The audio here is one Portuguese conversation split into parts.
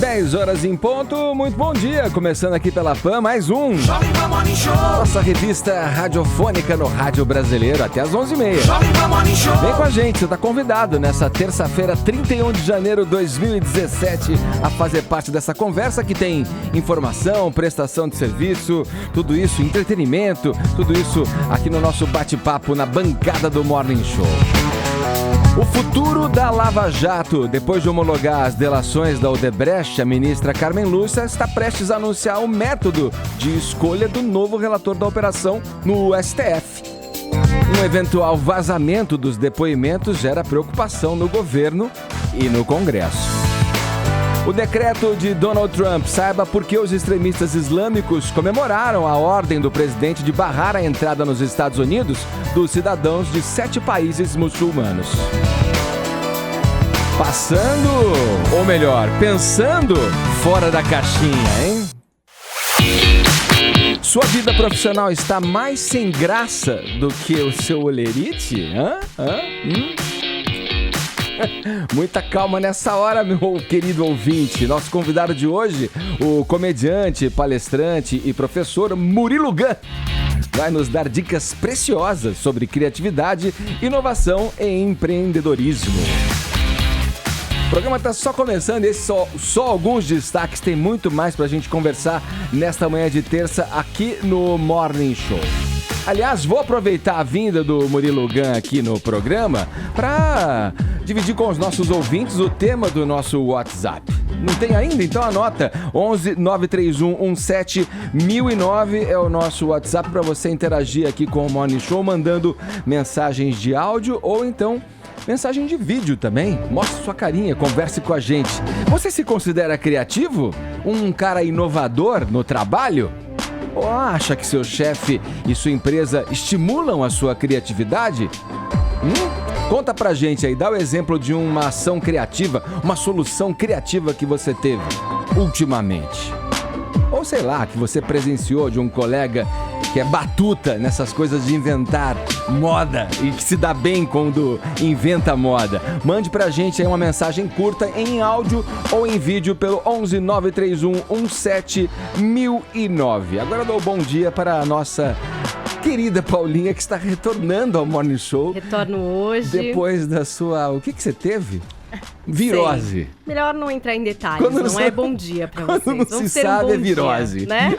10 horas em ponto, muito bom dia, começando aqui pela PAN, mais um nossa revista radiofônica no Rádio Brasileiro, até às 11h30. Vem com a gente, você está convidado nessa terça-feira, 31 de janeiro de 2017, a fazer parte dessa conversa que tem informação, prestação de serviço, tudo isso, entretenimento, tudo isso aqui no nosso bate-papo na bancada do Morning Show. O futuro da Lava Jato. Depois de homologar as delações da Odebrecht, a ministra Carmen Lúcia está prestes a anunciar o método de escolha do novo relator da operação no STF. Um eventual vazamento dos depoimentos gera preocupação no governo e no Congresso. O decreto de Donald Trump, saiba por que os extremistas islâmicos comemoraram a ordem do presidente de barrar a entrada nos Estados Unidos dos cidadãos de 7 países muçulmanos. Pensando fora da caixinha, hein? Sua vida profissional está mais sem graça do que o seu olerite? Muita calma nessa hora, meu querido ouvinte. Nosso convidado de hoje, o comediante, palestrante e professor Murilo Gun, vai nos dar dicas preciosas sobre criatividade, inovação e empreendedorismo. O programa está só começando, esses só alguns destaques, tem muito mais pra gente conversar nesta manhã de terça aqui no Morning Show. Aliás, vou aproveitar a vinda do Murilo Gun aqui no programa para dividir com os nossos ouvintes o tema do nosso WhatsApp. Não tem ainda? Então anota, 11 931 17 1009 é o nosso WhatsApp para você interagir aqui com o Morning Show, mandando mensagens de áudio ou então mensagem de vídeo também. Mostre sua carinha, converse com a gente. Você se considera criativo? Um cara inovador no trabalho? Ou acha que seu chefe e sua empresa estimulam a sua criatividade? Conta pra gente aí, dá o exemplo de uma ação criativa, uma solução criativa que você teve ultimamente. Ou sei lá, que você presenciou de um colega que é batuta nessas coisas de inventar moda e que se dá bem quando inventa moda. Mande pra gente aí uma mensagem curta em áudio ou em vídeo pelo 11 931 17 1009. Agora eu dou bom dia para a nossa querida Paulinha, que está retornando ao Morning Show. Retorno hoje. Depois da sua... O que você teve? Virose. Sei. Melhor não entrar em detalhes, não é bom dia pra vocês. Quando não se sabe, é virose. Dia, né?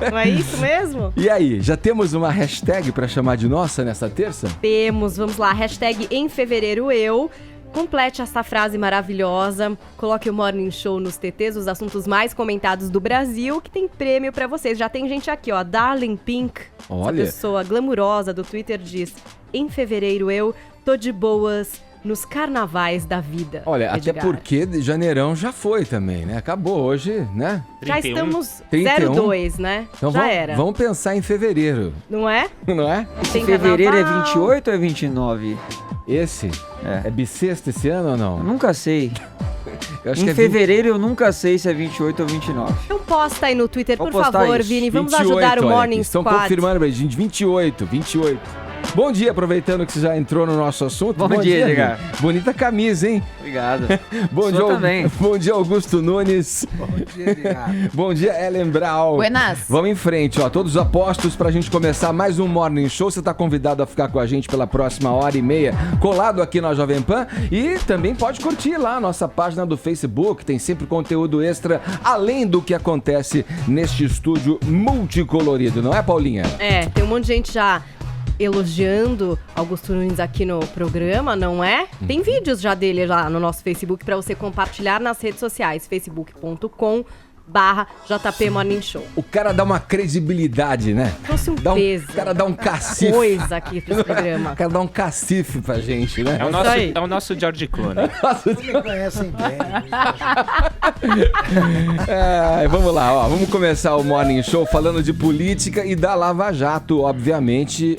Não é isso mesmo? E aí, já temos uma hashtag pra chamar de nossa nessa terça? Temos, vamos lá, hashtag em fevereiro eu. Complete essa frase maravilhosa, coloque o Morning Show nos TTs, os assuntos mais comentados do Brasil, que tem prêmio pra vocês. Já tem gente aqui, ó, Darling Pink, olha, essa pessoa glamurosa do Twitter diz: em fevereiro eu tô de boas nos carnavais da vida. Olha, Edgar. até porque janeirão já foi também, né? Acabou hoje, né? 31. Já estamos 31. 02, né? Então já era. Vamos pensar em fevereiro. Não é? Não é? Tem fevereiro carnaval. É 28 ou é 29? Esse? É bissexto esse ano ou não? Eu nunca sei. Eu acho em que fevereiro eu nunca sei se é 28 ou 29. Então posta aí no Twitter, Vou por postar favor, isso. Vini. Vamos 28, ajudar o olha Morning aqui. Estão Squad. confirmando, gente, 28. Bom dia, aproveitando que você já entrou no nosso assunto. Bom dia, Edgar. Bonita camisa, hein? Obrigado. Bom dia, também. Bom dia, Augusto Nunes. Bom dia, Edgar. Bom dia, Ellen Brau. Buenas. Vamos em frente, ó. Todos apostos pra gente começar mais um Morning Show. Você tá convidado a ficar com a gente pela próxima hora e meia, colado aqui na Jovem Pan. E também pode curtir lá a nossa página do Facebook. Tem sempre conteúdo extra, além do que acontece neste estúdio multicolorido. Não é, Paulinha? É, tem um monte de gente já elogiando Augusto Nunes aqui no programa, não é? Tem vídeos já dele lá no nosso Facebook pra você compartilhar nas redes sociais, facebook.com/JP Morning Show. O cara dá uma credibilidade, né? Trouxe um peso. O cara dá um cacife. Coisa aqui pro programa. O cara dá um cacife pra gente, né? É o nosso George Clooney. Não me conhecem bem. Vamos lá, ó. Vamos começar o Morning Show falando de política e da Lava Jato, obviamente.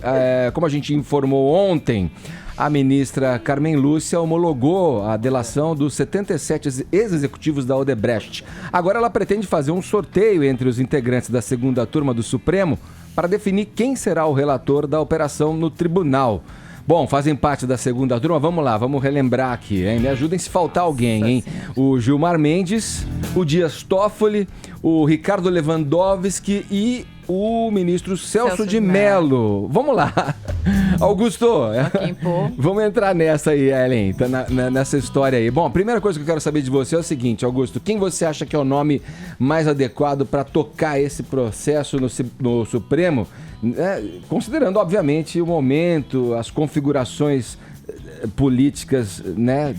Como a gente informou ontem, a ministra Carmen Lúcia homologou a delação dos 77 ex-executivos da Odebrecht. Agora ela pretende fazer um sorteio entre os integrantes da segunda turma do Supremo para definir quem será o relator da operação no tribunal. Bom, fazem parte da segunda turma. Vamos lá, vamos relembrar aqui, hein? Me ajudem se faltar alguém, hein? O Gilmar Mendes, o Dias Toffoli, o Ricardo Lewandowski e o ministro Celso de Mello. Vamos lá. Augusto, vamos entrar nessa aí, Ellen, tá nessa história aí. Bom, a primeira coisa que eu quero saber de você é o seguinte, Augusto, quem você acha que é o nome mais adequado para tocar esse processo no Supremo, considerando, obviamente, o momento, as configurações políticas, né,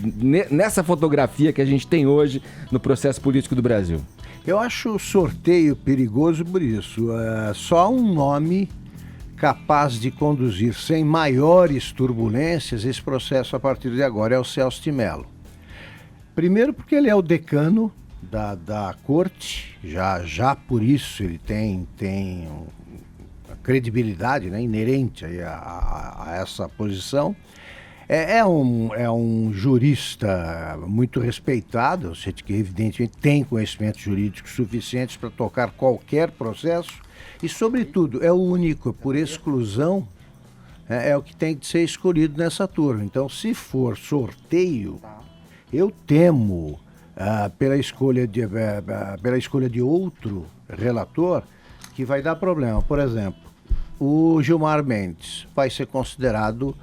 nessa fotografia que a gente tem hoje no processo político do Brasil? Eu acho o sorteio perigoso por isso. Só um nome capaz de conduzir sem maiores turbulências esse processo a partir de agora é o Celso de Mello. Primeiro porque ele é o decano da corte, já por isso ele tem a credibilidade, né, inerente aí a essa posição. É um jurista muito respeitado, que evidentemente tem conhecimentos jurídicos suficientes para tocar qualquer processo e, sobretudo, é o único, por exclusão, é o que tem que ser escolhido nessa turma. Então, se for sorteio, eu temo, pela escolha de outro relator, que vai dar problema. Por exemplo, o Gilmar Mendes vai ser considerado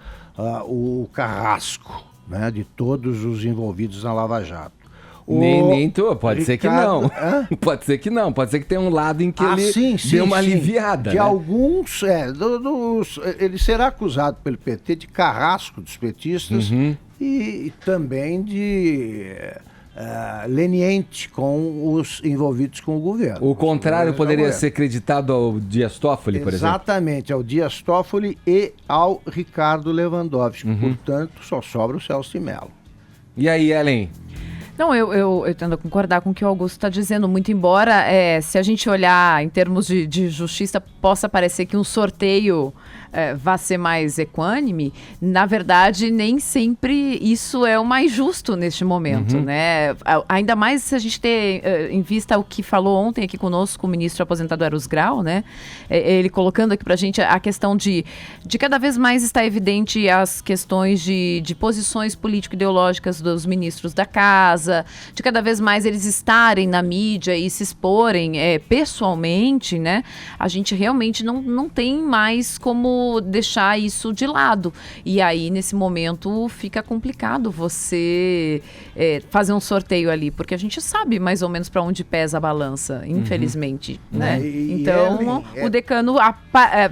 o carrasco, né, de todos os envolvidos na Lava Jato. Nem tu, pode ser que não. Pode ser que não, pode ser que tenha um lado em que ele deu uma aliviada. De né? alguns, ele será acusado pelo PT de carrasco dos petistas e também de leniente com os envolvidos com o governo. O contrário poderia ser creditado ao Dias Toffoli, por exemplo? Exatamente, ao Dias Toffoli e ao Ricardo Lewandowski. Portanto, só sobra o Celso de Mello. E aí, Ellen? Não, eu tendo a concordar com o que o Augusto está dizendo, muito embora, se a gente olhar em termos de justiça, possa parecer que um sorteio vá ser mais equânime, na verdade, nem sempre isso é o mais justo neste momento, né? Ainda mais se a gente ter em vista o que falou ontem aqui conosco o ministro aposentado Eros Grau, né? Ele colocando aqui pra gente a questão de cada vez mais estar evidente as questões de posições político-ideológicas dos ministros da casa, de cada vez mais eles estarem na mídia e se exporem pessoalmente, né? A gente realmente não tem mais como deixar isso de lado. E aí, nesse momento, fica complicado você fazer um sorteio ali, porque a gente sabe mais ou menos para onde pesa a balança, infelizmente, né? Então, o decano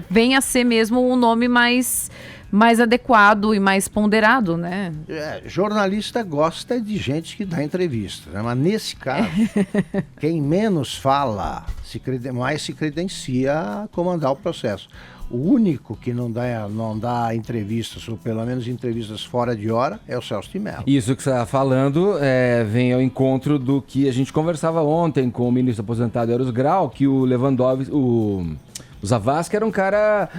vem a ser mesmo um nome mais adequado e mais ponderado, né? Jornalista gosta de gente que dá entrevista, né? Mas nesse caso, quem menos fala mais se credencia a comandar o processo. O único que não dá entrevistas, ou pelo menos entrevistas fora de hora, é o Celso de Mello. Isso que você está falando vem ao encontro do que a gente conversava ontem com o ministro aposentado Eros Grau, que o Lewandowski, o Zavascki era um cara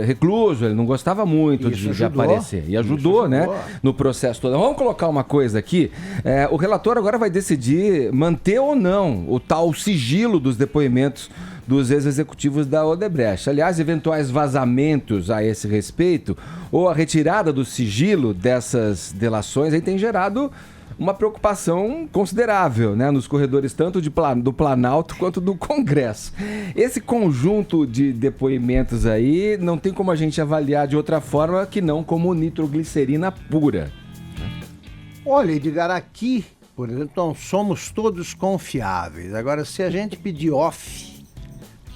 recluso, ele não gostava muito de aparecer. E ajudou, né, no processo todo. Vamos colocar uma coisa aqui. O relator agora vai decidir manter ou não o tal sigilo dos depoimentos dos ex-executivos da Odebrecht. Aliás, eventuais vazamentos a esse respeito ou a retirada do sigilo dessas delações aí tem gerado uma preocupação considerável, né, nos corredores tanto do Planalto quanto do Congresso. Esse conjunto de depoimentos aí não tem como a gente avaliar de outra forma que não como nitroglicerina pura. Olha, Edgar, aqui, por exemplo, então, somos todos confiáveis. Agora, se a gente pedir off,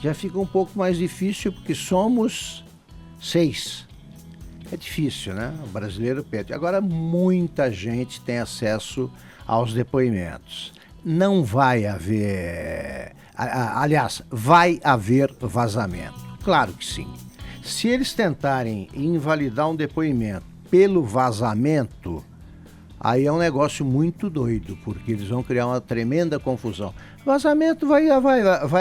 já fica um pouco mais difícil, porque somos 6. É difícil, né? O brasileiro pede. Agora, muita gente tem acesso aos depoimentos. Não vai haver... Aliás, vai haver vazamento. Claro que sim. Se eles tentarem invalidar um depoimento pelo vazamento, aí é um negócio muito doido, porque eles vão criar uma tremenda confusão. Vazamento vai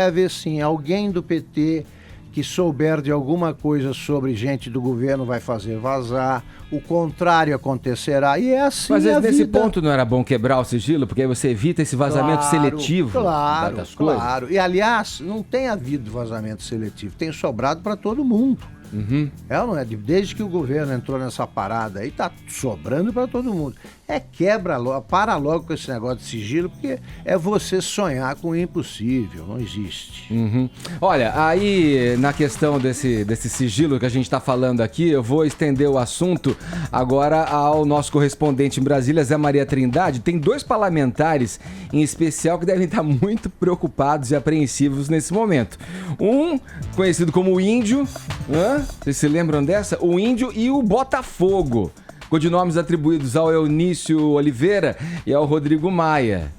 haver sim. Alguém do PT que souber de alguma coisa sobre gente do governo vai fazer vazar, o contrário acontecerá, e é assim. Mas nesse ponto não era bom quebrar o sigilo, porque aí você evita esse vazamento seletivo das coisas? Claro, e aliás, não tem havido vazamento seletivo, tem sobrado para todo mundo. É ou não é? Desde que o governo entrou nessa parada aí, tá sobrando para todo mundo. Para logo com esse negócio de sigilo, porque é você sonhar com o impossível, não existe. Olha, aí na questão desse sigilo que a gente está falando aqui, eu vou estender o assunto agora ao nosso correspondente em Brasília, Zé Maria Trindade. Tem 2 parlamentares em especial que devem estar muito preocupados e apreensivos nesse momento. Um, conhecido como o Índio, vocês se lembram dessa? O Índio e o Botafogo, codinomes atribuídos ao Eunício Oliveira e ao Rodrigo Maia,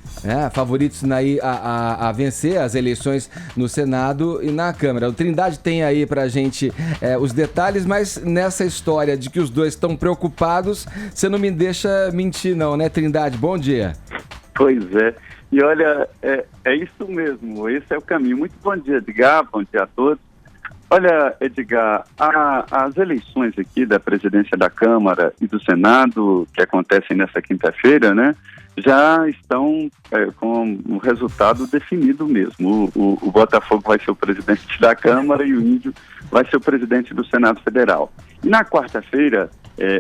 favoritos a vencer as eleições no Senado e na Câmara. O Trindade tem aí pra gente os detalhes, mas nessa história de que os dois estão preocupados, você não me deixa mentir não, né, Trindade? Bom dia. Pois é. E olha, é isso mesmo, esse é o caminho. Muito bom dia, Edgar, bom dia a todos. Olha, Edgar, as eleições aqui da presidência da Câmara e do Senado, que acontecem nessa quinta-feira, né, já estão com o resultado definido mesmo. O Botafogo vai ser o presidente da Câmara e o Índio vai ser o presidente do Senado Federal. E na quarta-feira,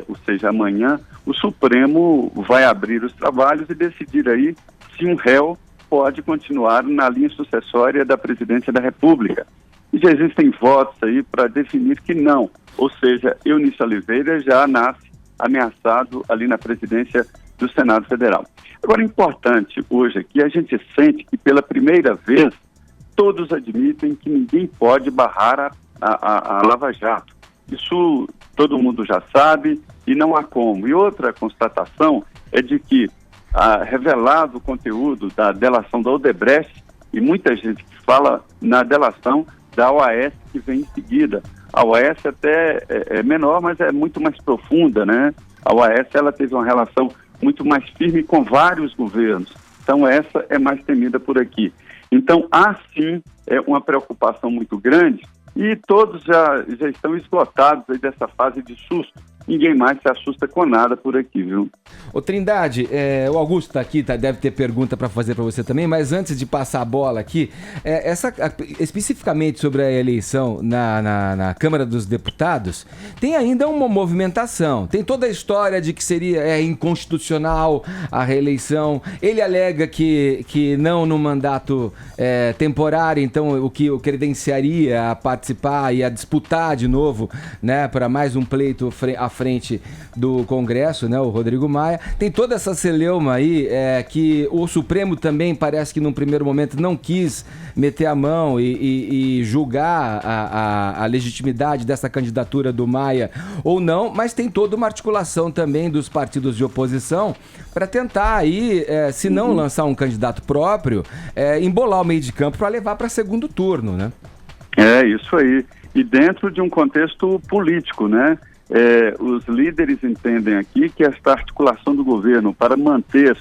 ou seja, amanhã, o Supremo vai abrir os trabalhos e decidir aí se um réu pode continuar na linha sucessória da presidência da República. E já existem votos aí para definir que não. Ou seja, Eunício Oliveira já nasce ameaçado ali na presidência do Senado Federal. Agora, importante hoje aqui, a gente sente que pela primeira vez todos admitem que ninguém pode barrar a Lava Jato. Isso todo mundo já sabe e não há como. E outra constatação é de que, revelado o conteúdo da delação da Odebrecht, e muita gente que fala na delação da OAS que vem em seguida. A OAS até é menor, mas é muito mais profunda, né? A OAS, ela teve uma relação muito mais firme com vários governos. Então essa é mais temida por aqui. Então há sim uma preocupação muito grande e todos já estão esgotados aí dessa fase de susto. Ninguém mais se assusta com nada por aqui, viu? Ô Trindade, o Augusto tá aqui, deve ter pergunta para fazer para você também, mas antes de passar a bola aqui, especificamente sobre a eleição na Câmara dos Deputados, tem ainda uma movimentação. Tem toda a história de que seria inconstitucional a reeleição. Ele alega que não no mandato temporário, então o que o credenciaria a participar e a disputar de novo, né, para mais um pleito à frente do Congresso, né, o Rodrigo Maia. Tem toda essa celeuma aí que o Supremo também parece que num primeiro momento não quis meter a mão e julgar a legitimidade dessa candidatura do Maia ou não, mas tem toda uma articulação também dos partidos de oposição para tentar aí, se não lançar um candidato próprio, embolar o meio de campo para levar para segundo turno, né? É isso aí. E dentro de um contexto político, né? Os líderes entendem aqui que esta articulação do governo para manter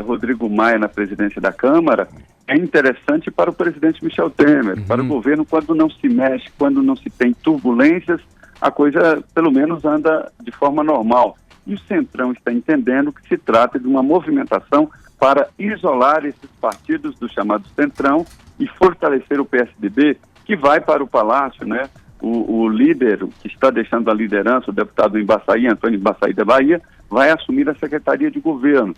Rodrigo Maia na presidência da Câmara é interessante para o presidente Michel Temer, para o governo quando não se mexe, quando não se tem turbulências, a coisa pelo menos anda de forma normal. E o Centrão está entendendo que se trata de uma movimentação para isolar esses partidos do chamado Centrão e fortalecer o PSDB, que vai para o Palácio, né? O líder que está deixando a liderança, o deputado Antônio Embaçaí da Bahia, vai assumir a Secretaria de Governo.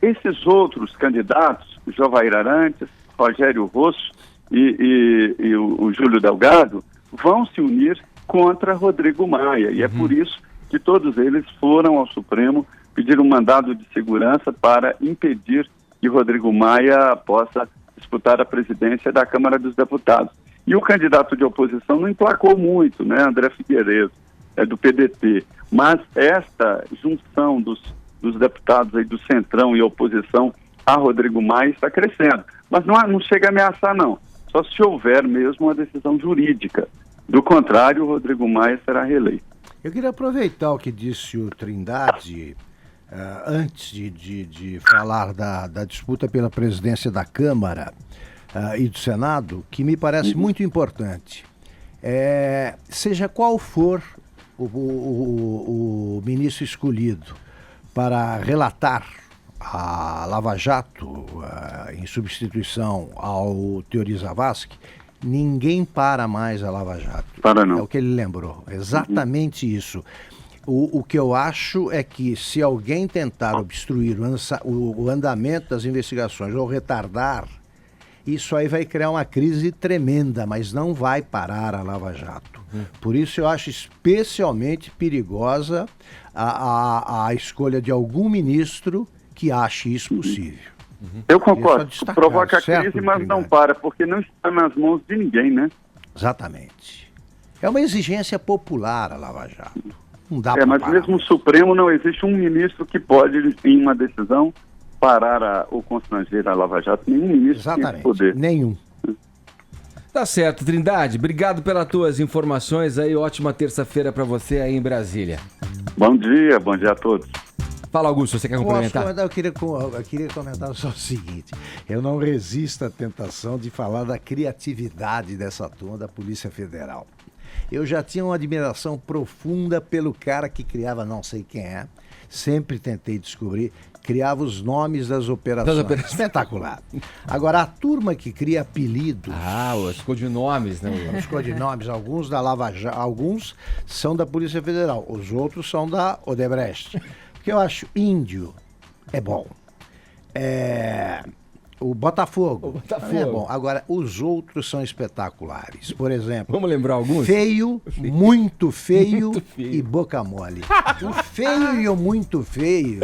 Esses outros candidatos, Jovair Arantes, Rogério Rosso e o Júlio Delgado, vão se unir contra Rodrigo Maia. E é por isso que todos eles foram ao Supremo pedir um mandado de segurança para impedir que Rodrigo Maia possa disputar a presidência da Câmara dos Deputados. E o candidato de oposição não emplacou muito, né, André Figueiredo, do PDT. Mas esta junção dos deputados aí do Centrão e oposição a Rodrigo Maia está crescendo. Mas não chega a ameaçar, não. Só se houver mesmo uma decisão jurídica. Do contrário, o Rodrigo Maia será reeleito. Eu queria aproveitar o que disse o Trindade, antes de falar da disputa pela presidência da Câmara e do Senado, que me parece muito importante. Seja qual for o ministro escolhido para relatar a Lava Jato em substituição ao Teori Zavascki, ninguém para mais a Lava Jato. Para não. É o que ele lembrou, exatamente isso. O que eu acho é que se alguém tentar obstruir o andamento das investigações ou retardar, isso aí vai criar uma crise tremenda, mas não vai parar a Lava Jato. Por isso eu acho especialmente perigosa a escolha de algum ministro que ache isso possível. Eu concordo. Isso é destacado, Provoca certo, crise, mas não Trindade? para, porque não está nas mãos de ninguém, né? Exatamente. É uma exigência popular a Lava Jato. Não dá pra Mas parar. mesmo no Supremo não existe um ministro que pode, em uma decisão, parar ou constranger a Lava Jato. Nenhum ministro tem esse Exatamente. poder. Nenhum. Tá certo, Trindade. Obrigado pelas tuas informações aí. Ótima terça-feira pra você aí em Brasília. Bom dia a todos. Fala, Augusto, você quer complementar? Eu queria comentar só o seguinte. Eu não resisto à tentação de falar da criatividade dessa turma da Polícia Federal. Eu já tinha uma admiração profunda pelo cara que criava, não sei quem é, sempre tentei descobrir, criava os nomes das operações. Espetacular. Agora, a turma que cria apelidos... Os codinomes, né? Os codinomes, alguns da Lava Jato, alguns são da Polícia Federal, os outros são da Odebrecht. Porque eu acho índio é bom. O Botafogo também é bom. Agora, os outros são espetaculares. Por exemplo, Vamos lembrar alguns? feio, muito feio, Muito feio. e boca mole. O feio e o muito feio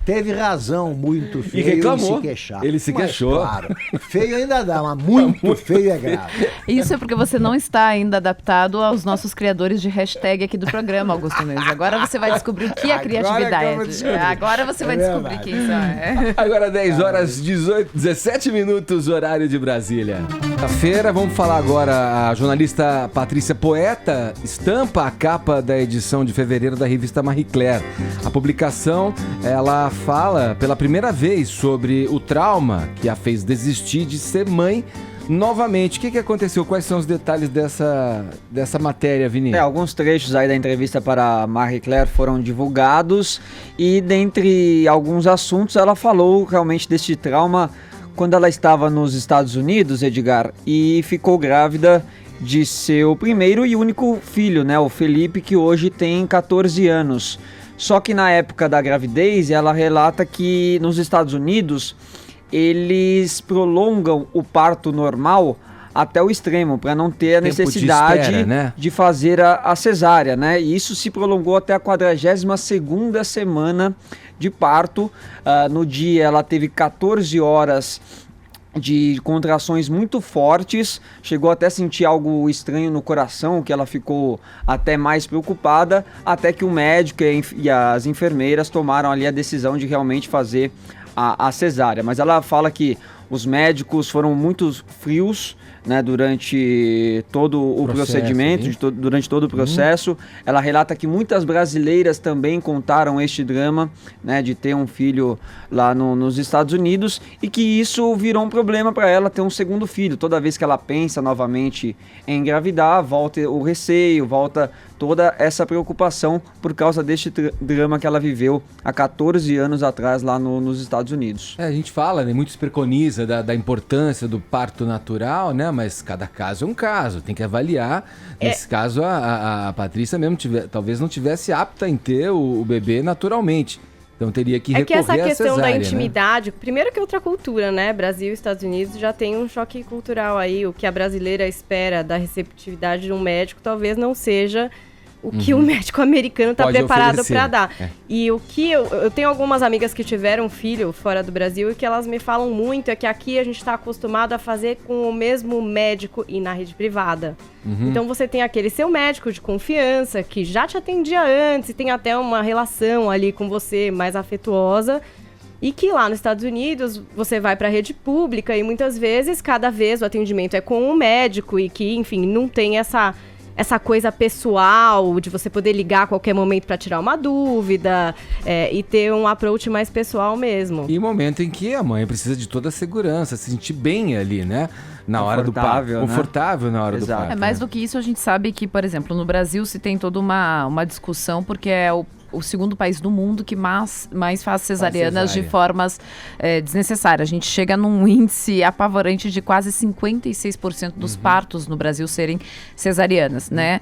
teve razão, muito feio, reclamou. se queixar. Ele se Mas, queixou. Claro, feio ainda dá, mas muito feio é grave. Isso é porque você não está ainda adaptado aos nossos criadores de hashtag aqui do programa, Augusto Nunes. Agora você vai descobrir o que é Agora que eu vou criatividade. descobrir. Agora você vai É descobrir verdade. quem são. Agora 10 horas 17 minutos, horário de Brasília. Quinta-feira, vamos falar agora. A jornalista Patrícia Poeta estampa a capa da edição de fevereiro da revista Marie Claire. A publicação, ela fala pela primeira vez sobre o trauma que a fez desistir de ser mãe novamente. O que aconteceu? Quais são os detalhes dessa matéria, Vini? Alguns trechos aí da entrevista para a Marie Claire foram divulgados e dentre alguns assuntos ela falou realmente deste trauma quando ela estava nos Estados Unidos, Edgar, e ficou grávida de seu primeiro e único filho, né, o Felipe, que hoje tem 14 anos. Só que na época da gravidez, ela relata que nos Estados Unidos eles prolongam o parto normal até o extremo, para não ter a Tempo de necessidade espera, né? de fazer a cesárea, né? E isso se prolongou até a 42ª semana de parto. No dia ela teve 14 horas de contrações muito fortes, chegou até a sentir algo estranho no coração, que ela ficou até mais preocupada, até que o médico e as enfermeiras tomaram ali a decisão de realmente fazer a cesárea. Mas ela fala que os médicos foram muito frios, né, durante todo o procedimento, durante todo o processo. Ela relata que muitas brasileiras também contaram este drama, né, de ter um filho lá nos Estados Unidos, e que isso virou um problema para ela ter um segundo filho. Toda vez que ela pensa novamente em engravidar, volta o receio, volta toda essa preocupação por causa deste drama que ela viveu há 14 anos atrás lá nos Estados Unidos. A gente fala, né, muito se preconiza da importância do parto natural, né? Mas cada caso é um caso, tem que avaliar. Nesse caso, a Patrícia mesmo talvez não tivesse apta em ter o bebê naturalmente. Então teria que recorrer que essa à questão cesárea, da intimidade, primeiro que é outra cultura, né? Brasil e Estados Unidos já tem um choque cultural aí. O que a brasileira espera da receptividade de um médico talvez não seja o que o médico americano está Pode preparado oferecer. para dar. É. E o que eu tenho algumas amigas que tiveram filho fora do Brasil e que elas me falam muito é que aqui a gente está acostumado a fazer com o mesmo médico e na rede privada. Então você tem aquele seu médico de confiança que já te atendia antes e tem até uma relação ali com você mais afetuosa. E que lá nos Estados Unidos você vai para a rede pública e muitas vezes, cada vez o atendimento é com o médico e que, enfim, não tem essa coisa pessoal, de você poder ligar a qualquer momento para tirar uma dúvida e ter um approach mais pessoal mesmo. E momento em que a mãe precisa de toda a segurança, se sentir bem ali, né? Na hora do parto. Né? Confortável na hora Exato. do parto. Mais do que isso, a gente sabe que, por exemplo, no Brasil se tem toda uma discussão, porque é o segundo país do mundo que mais faz cesarianas de cesárea. formas desnecessárias. A gente chega num índice apavorante de quase 56% dos partos no Brasil serem cesarianas, né?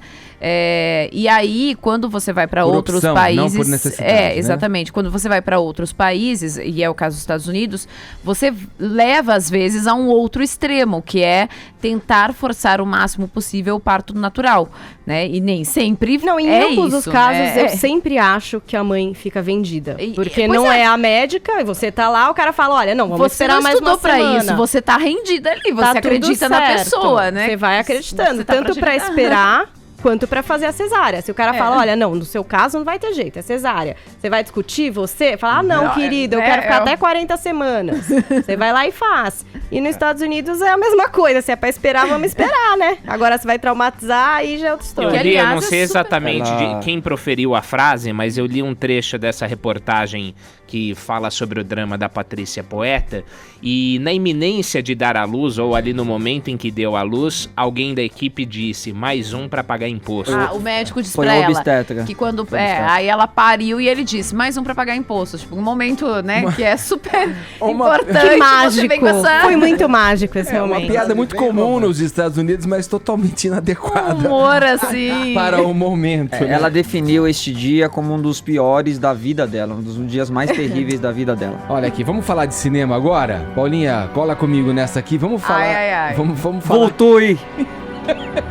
E aí, quando você vai para Por outros opção, países... não por necessidade, né? Exatamente. Quando você vai para outros países, e é o caso dos Estados Unidos, você leva, às vezes, a um outro extremo, que é tentar forçar o máximo possível o parto natural, né? E nem sempre Não, em ambos os casos, eu sempre acho que a mãe fica vendida. Porque pois não é. é a médica, e você tá lá, o cara fala, olha, não, vamos Você esperar não mais uma estudou pra semana. isso, você tá rendida ali, você Tá tudo acredita na certo. pessoa, né? Você vai acreditando, Você tá tanto pra acreditar. esperar quanto pra fazer a cesárea. Se o cara fala, olha, não, no seu caso não vai ter jeito, é cesárea. Você vai discutir, você fala, ah, não, querida, eu quero ficar até 40 semanas. Você vai lá e faz. E nos Estados Unidos é a mesma coisa, se é pra esperar, vamos esperar, né? Agora se vai traumatizar, aí já é outra Eu história. li, eu aliás, não é sei super- exatamente Ela- de quem proferiu a frase, mas eu li um trecho dessa reportagem que fala sobre o drama da Patrícia Poeta, e na iminência de dar à luz, ou ali no momento em que deu à luz, alguém da equipe disse, mais um pra pagar imposto. O médico disse Foi pra um ela obstetra. que quando Foi obstetra. aí ela pariu e ele disse, mais um pra pagar impostos. Tipo, um momento, né, que é super importante. Que você mágico. vem com essa- Foi muito mágico esse É uma momento. piada muito comum nos Estados Unidos, mas totalmente inadequada humor assim. para o momento. né? Ela definiu este dia como um dos piores da vida dela, um dos dias mais terríveis da vida dela. Olha aqui, vamos falar de cinema agora? Paulinha, cola comigo nessa aqui. Vamos falar. ai. Vamos falar. Voltou, hein?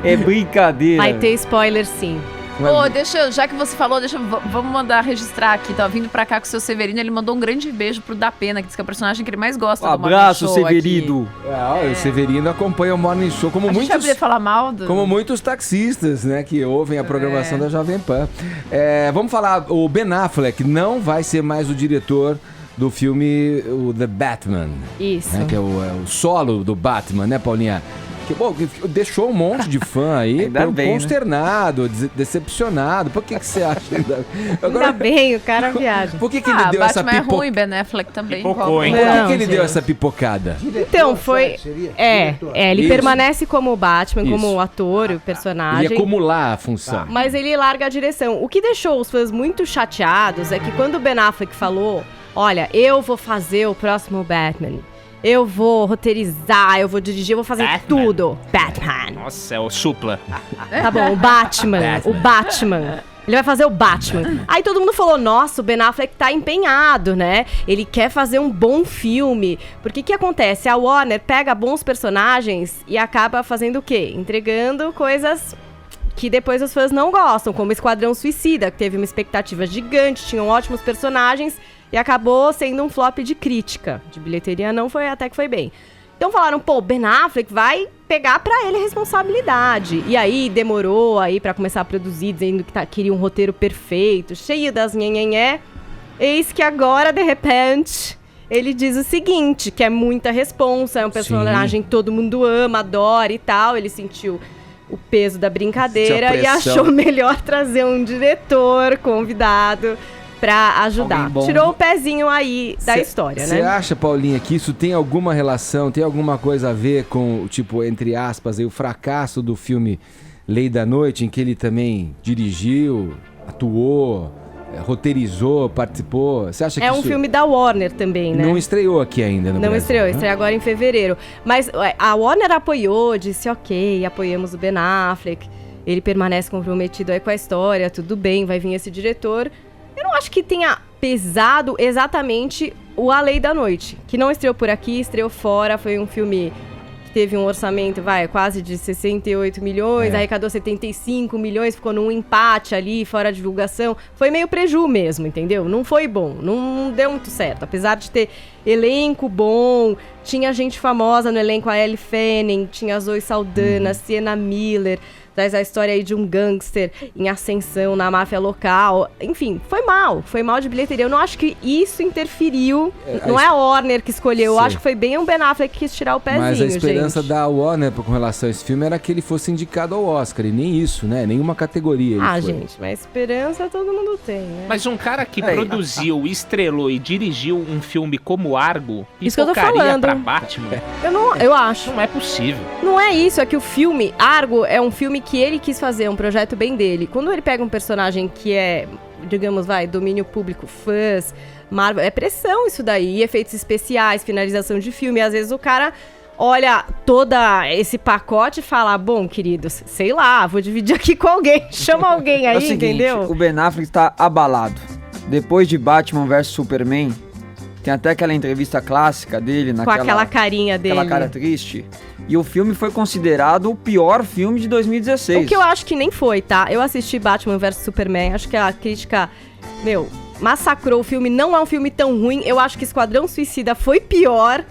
É brincadeira. Vai ter spoiler sim. Ô, já que você falou, vamos mandar registrar aqui, tá vindo pra cá com o seu Severino, ele mandou um grande beijo pro Da Pena, que diz que é o personagem que ele mais gosta do Morning Abraço, Show Severino. O Severino acompanha o Morning Show como aqui. A gente vai muitos. poder falar mal do... Como muitos taxistas, né, que ouvem a programação da Jovem Pan. Vamos falar, o Ben Affleck não vai ser mais o diretor do filme o The Batman, Isso. né, que é o solo do Batman, né, Paulinha? Que, bom, que deixou um monte de fã aí Ainda bem, né? consternado, decepcionado. Por que você acha? Ainda bem, o cara viaja. Por que ele deu essa Batman é pipoca? ruim, Ben Affleck também. Pipocou, qual o hein? Por problema? que ele deu gente. essa pipocada? Então, foi... Seria? Diretor. ele Isso. permanece como o Batman, como Isso. o ator, o Ele personagem. ia acumular a função. Mas ele larga a direção. O que deixou os fãs muito chateados é que quando o Ben Affleck falou, olha, eu vou fazer o próximo Batman, eu vou roteirizar, eu vou dirigir, eu vou fazer Batman? tudo. Batman. Nossa, é o supla. Tá bom, o Batman. O Batman. Ele vai fazer o Batman. Aí todo mundo falou, nossa, o Ben Affleck tá empenhado, né? Ele quer fazer um bom filme. Porque o que acontece? A Warner pega bons personagens e acaba fazendo o quê? Entregando coisas que depois os fãs não gostam, como Esquadrão Suicida, que teve uma expectativa gigante, tinham ótimos personagens e acabou sendo um flop de crítica. De bilheteria não foi, até que foi bem. Então falaram, pô, Ben Affleck vai pegar pra ele a responsabilidade. E aí demorou aí pra começar a produzir, dizendo que queria um roteiro perfeito, cheio das nhenhenhé. Eis que agora, de repente, ele diz o seguinte, que é muita responsa, é um personagem que todo mundo ama, adora e tal. Ele sentiu o peso da brincadeira Sentiu e a pressão. achou melhor trazer um diretor convidado pra ajudar. Alguém bom. Tirou o pezinho aí da história, Você né? acha, Paulinha, que isso tem alguma relação, tem alguma coisa a ver com, tipo, entre aspas, aí, o fracasso do filme Lei da Noite, em que ele também dirigiu, atuou, roteirizou, participou? Você acha que É um isso filme da Warner também, né? não estreou aqui ainda no Não Brasil, estreou, né? estreia agora em fevereiro. Mas a Warner apoiou, disse ok, apoiamos o Ben Affleck, ele permanece comprometido aí com a história, tudo bem, vai vir esse diretor. Eu não acho que tenha pesado exatamente o A Lei da Noite, que não estreou por aqui, estreou fora, foi um filme que teve um orçamento, quase de 68 milhões, arrecadou 75 milhões, ficou num empate ali, fora a divulgação. Foi meio preju mesmo, entendeu? Não foi bom, não deu muito certo. Apesar de ter elenco bom, tinha gente famosa no elenco, a Ellie Fanning, tinha a Zoe Saldana, Sienna Miller, traz a história aí de um gangster em ascensão na máfia local. Enfim, foi mal de bilheteria. Eu não acho que isso interferiu, não é a Warner que escolheu, eu Sei. acho que foi bem o Ben Affleck que quis tirar o pezinho, Mas a esperança gente. da Warner com relação a esse filme era que ele fosse indicado ao Oscar, e nem isso, né? Nenhuma categoria ele foi. Gente, mas esperança todo mundo tem, né? Mas um cara que produziu, estrelou e dirigiu um filme como Argo, Isso que eu tô pipocaria falando. pra Batman? Eu acho. Não é possível. Não é isso, é que o filme Argo é um filme que ele quis fazer, um projeto bem dele. Quando ele pega um personagem que é digamos, domínio público, fãs, Marvel, é pressão isso daí, e efeitos especiais, finalização de filme, às vezes o cara olha todo esse pacote e fala, bom, queridos, sei lá, vou dividir aqui com alguém, chama alguém aí, É o seguinte, entendeu? o Ben Affleck está abalado. Depois de Batman vs Superman, tem até aquela entrevista clássica dele, Com aquela carinha dele. Aquela cara triste. E o filme foi considerado o pior filme de 2016. O que eu acho que nem foi, tá? Eu assisti Batman vs Superman, acho que a crítica, massacrou o filme, não é um filme tão ruim, eu acho que Esquadrão Suicida foi pior.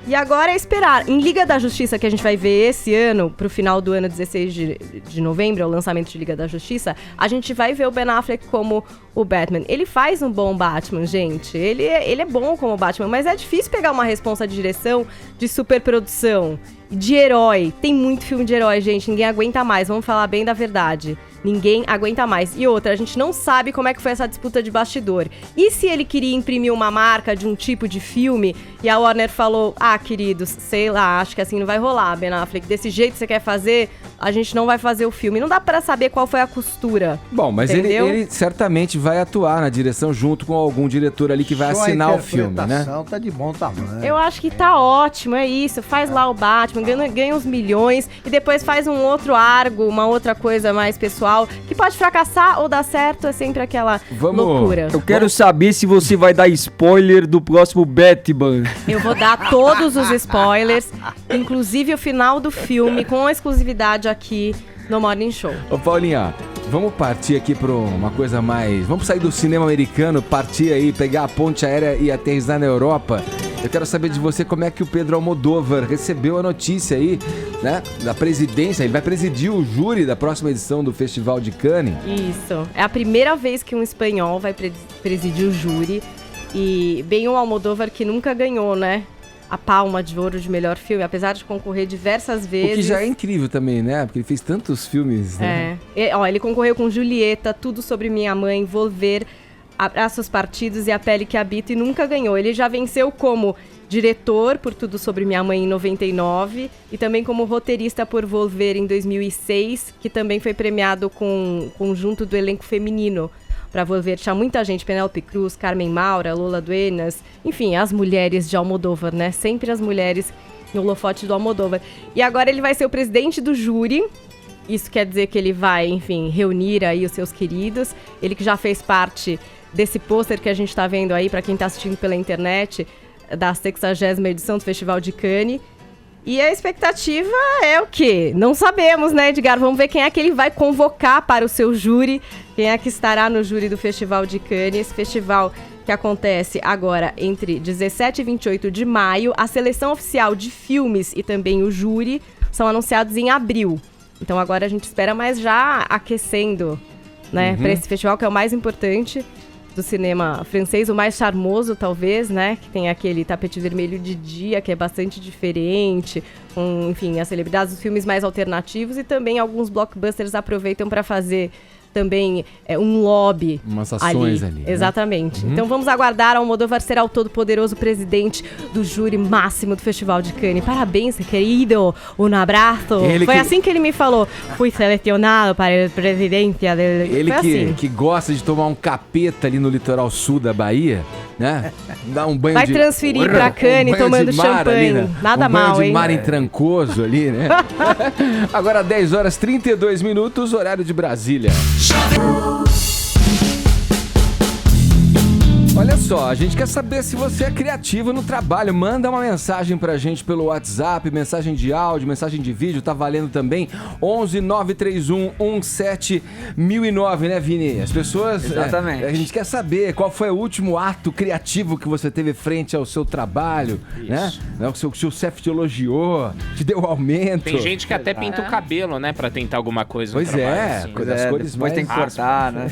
E agora é esperar. Em Liga da Justiça, que a gente vai ver esse ano, pro final do ano 16 de novembro, é o lançamento de Liga da Justiça, a gente vai ver o Ben Affleck como o Batman. Ele faz um bom Batman, gente. Ele é bom como Batman, mas é difícil pegar uma responsa de direção de superprodução, de herói. Tem muito filme de herói, gente. Ninguém aguenta mais. Vamos falar bem da verdade. Ninguém aguenta mais. E outra, a gente não sabe como é que foi essa disputa de bastidor. E se ele queria imprimir uma marca de um tipo de filme e a Warner falou, queridos, sei lá, acho que assim não vai rolar, Ben Affleck. Desse jeito que você quer fazer, a gente não vai fazer o filme. Não dá pra saber qual foi a costura. Bom, mas ele certamente vai atuar na direção junto com algum diretor ali que vai assinar o filme, né? A interpretação tá de bom tamanho. Eu acho que tá ótimo, é isso. Faz lá o Batman, ganha uns milhões e depois faz um outro argo, uma outra coisa mais pessoal, que pode fracassar ou dar certo, é sempre aquela loucura. Eu quero saber se você vai dar spoiler do próximo Batman. Eu vou dar todos os spoilers, inclusive o final do filme, com exclusividade aqui no Morning Show. Ô Paulinha, vamos partir aqui pra uma coisa mais... Vamos sair do cinema americano, partir aí, pegar a ponte aérea e aterrissar na Europa. Eu quero saber de você como é que o Pedro Almodóvar recebeu a notícia aí, né, da presidência. Ele vai presidir o júri da próxima edição do Festival de Cannes. Isso. É a primeira vez que um espanhol vai presidir o júri. E bem o Almodóvar que nunca ganhou, né? A Palma de Ouro de melhor filme, apesar de concorrer diversas vezes. O que já é incrível também, né? Porque ele fez tantos filmes, né? Ele concorreu com Julieta, Tudo Sobre Minha Mãe, Volver, Abraços Partidos e A Pele que Habito e nunca ganhou. Ele já venceu como diretor por Tudo Sobre Minha Mãe em 99 e também como roteirista por Volver em 2006, que também foi premiado com conjunto do elenco feminino. Para Volver tinha muita gente, Penélope Cruz, Carmen Maura, Lola Duenas, enfim, as mulheres de Almodóvar, né? Sempre as mulheres no holofote do Almodóvar. E agora ele vai ser o presidente do júri. Isso quer dizer que ele vai, enfim, reunir aí os seus queridos. Ele que já fez parte desse pôster que a gente tá vendo aí, para quem tá assistindo pela internet, da 60ª edição do Festival de Cannes. E a expectativa é o quê? Não sabemos, né, Edgar? Vamos ver quem é que ele vai convocar para o seu júri, quem é que estará no júri do Festival de Cannes. Esse festival que acontece agora entre 17 e 28 de maio. A seleção oficial de filmes e também o júri são anunciados em abril. Então agora a gente espera, mas já aquecendo, né, para esse festival que é o mais importante do cinema francês, o mais charmoso talvez, né, que tem aquele tapete vermelho de dia, que é bastante diferente, com, enfim, as celebridades, os filmes mais alternativos e também alguns blockbusters aproveitam para fazer também um lobby. Umas ações ali, né? Exatamente. Então vamos aguardar. Almodóvar será o todo-poderoso presidente do júri máximo do Festival de Cannes. Parabéns, querido. Um abraço. Foi assim que ele me falou. Fui selecionado para a presidência dele. Ele Foi assim. que gosta de tomar um capeta ali no litoral sul da Bahia, né? Dá um banho Vai transferir pra Cannes tomando champanhe. Ali, né? Nada mal, hein? Um banho de mar em Trancoso ali, né? Agora 10 horas 32 minutos, horário de Brasília. Olha só, a gente quer saber se você é criativo no trabalho. Manda uma mensagem pra gente pelo WhatsApp, mensagem de áudio, mensagem de vídeo, tá valendo também. 11 931 17 1009, né, Vini? As pessoas... Exatamente. A gente quer saber qual foi o último ato criativo que você teve frente ao seu trabalho, né? O seu chefe te elogiou, te deu aumento. Tem gente que até pinta o cabelo, né, pra tentar alguma coisa no Pois trabalho, é, assim. coisa das cores depois mais... tem que cortar, né?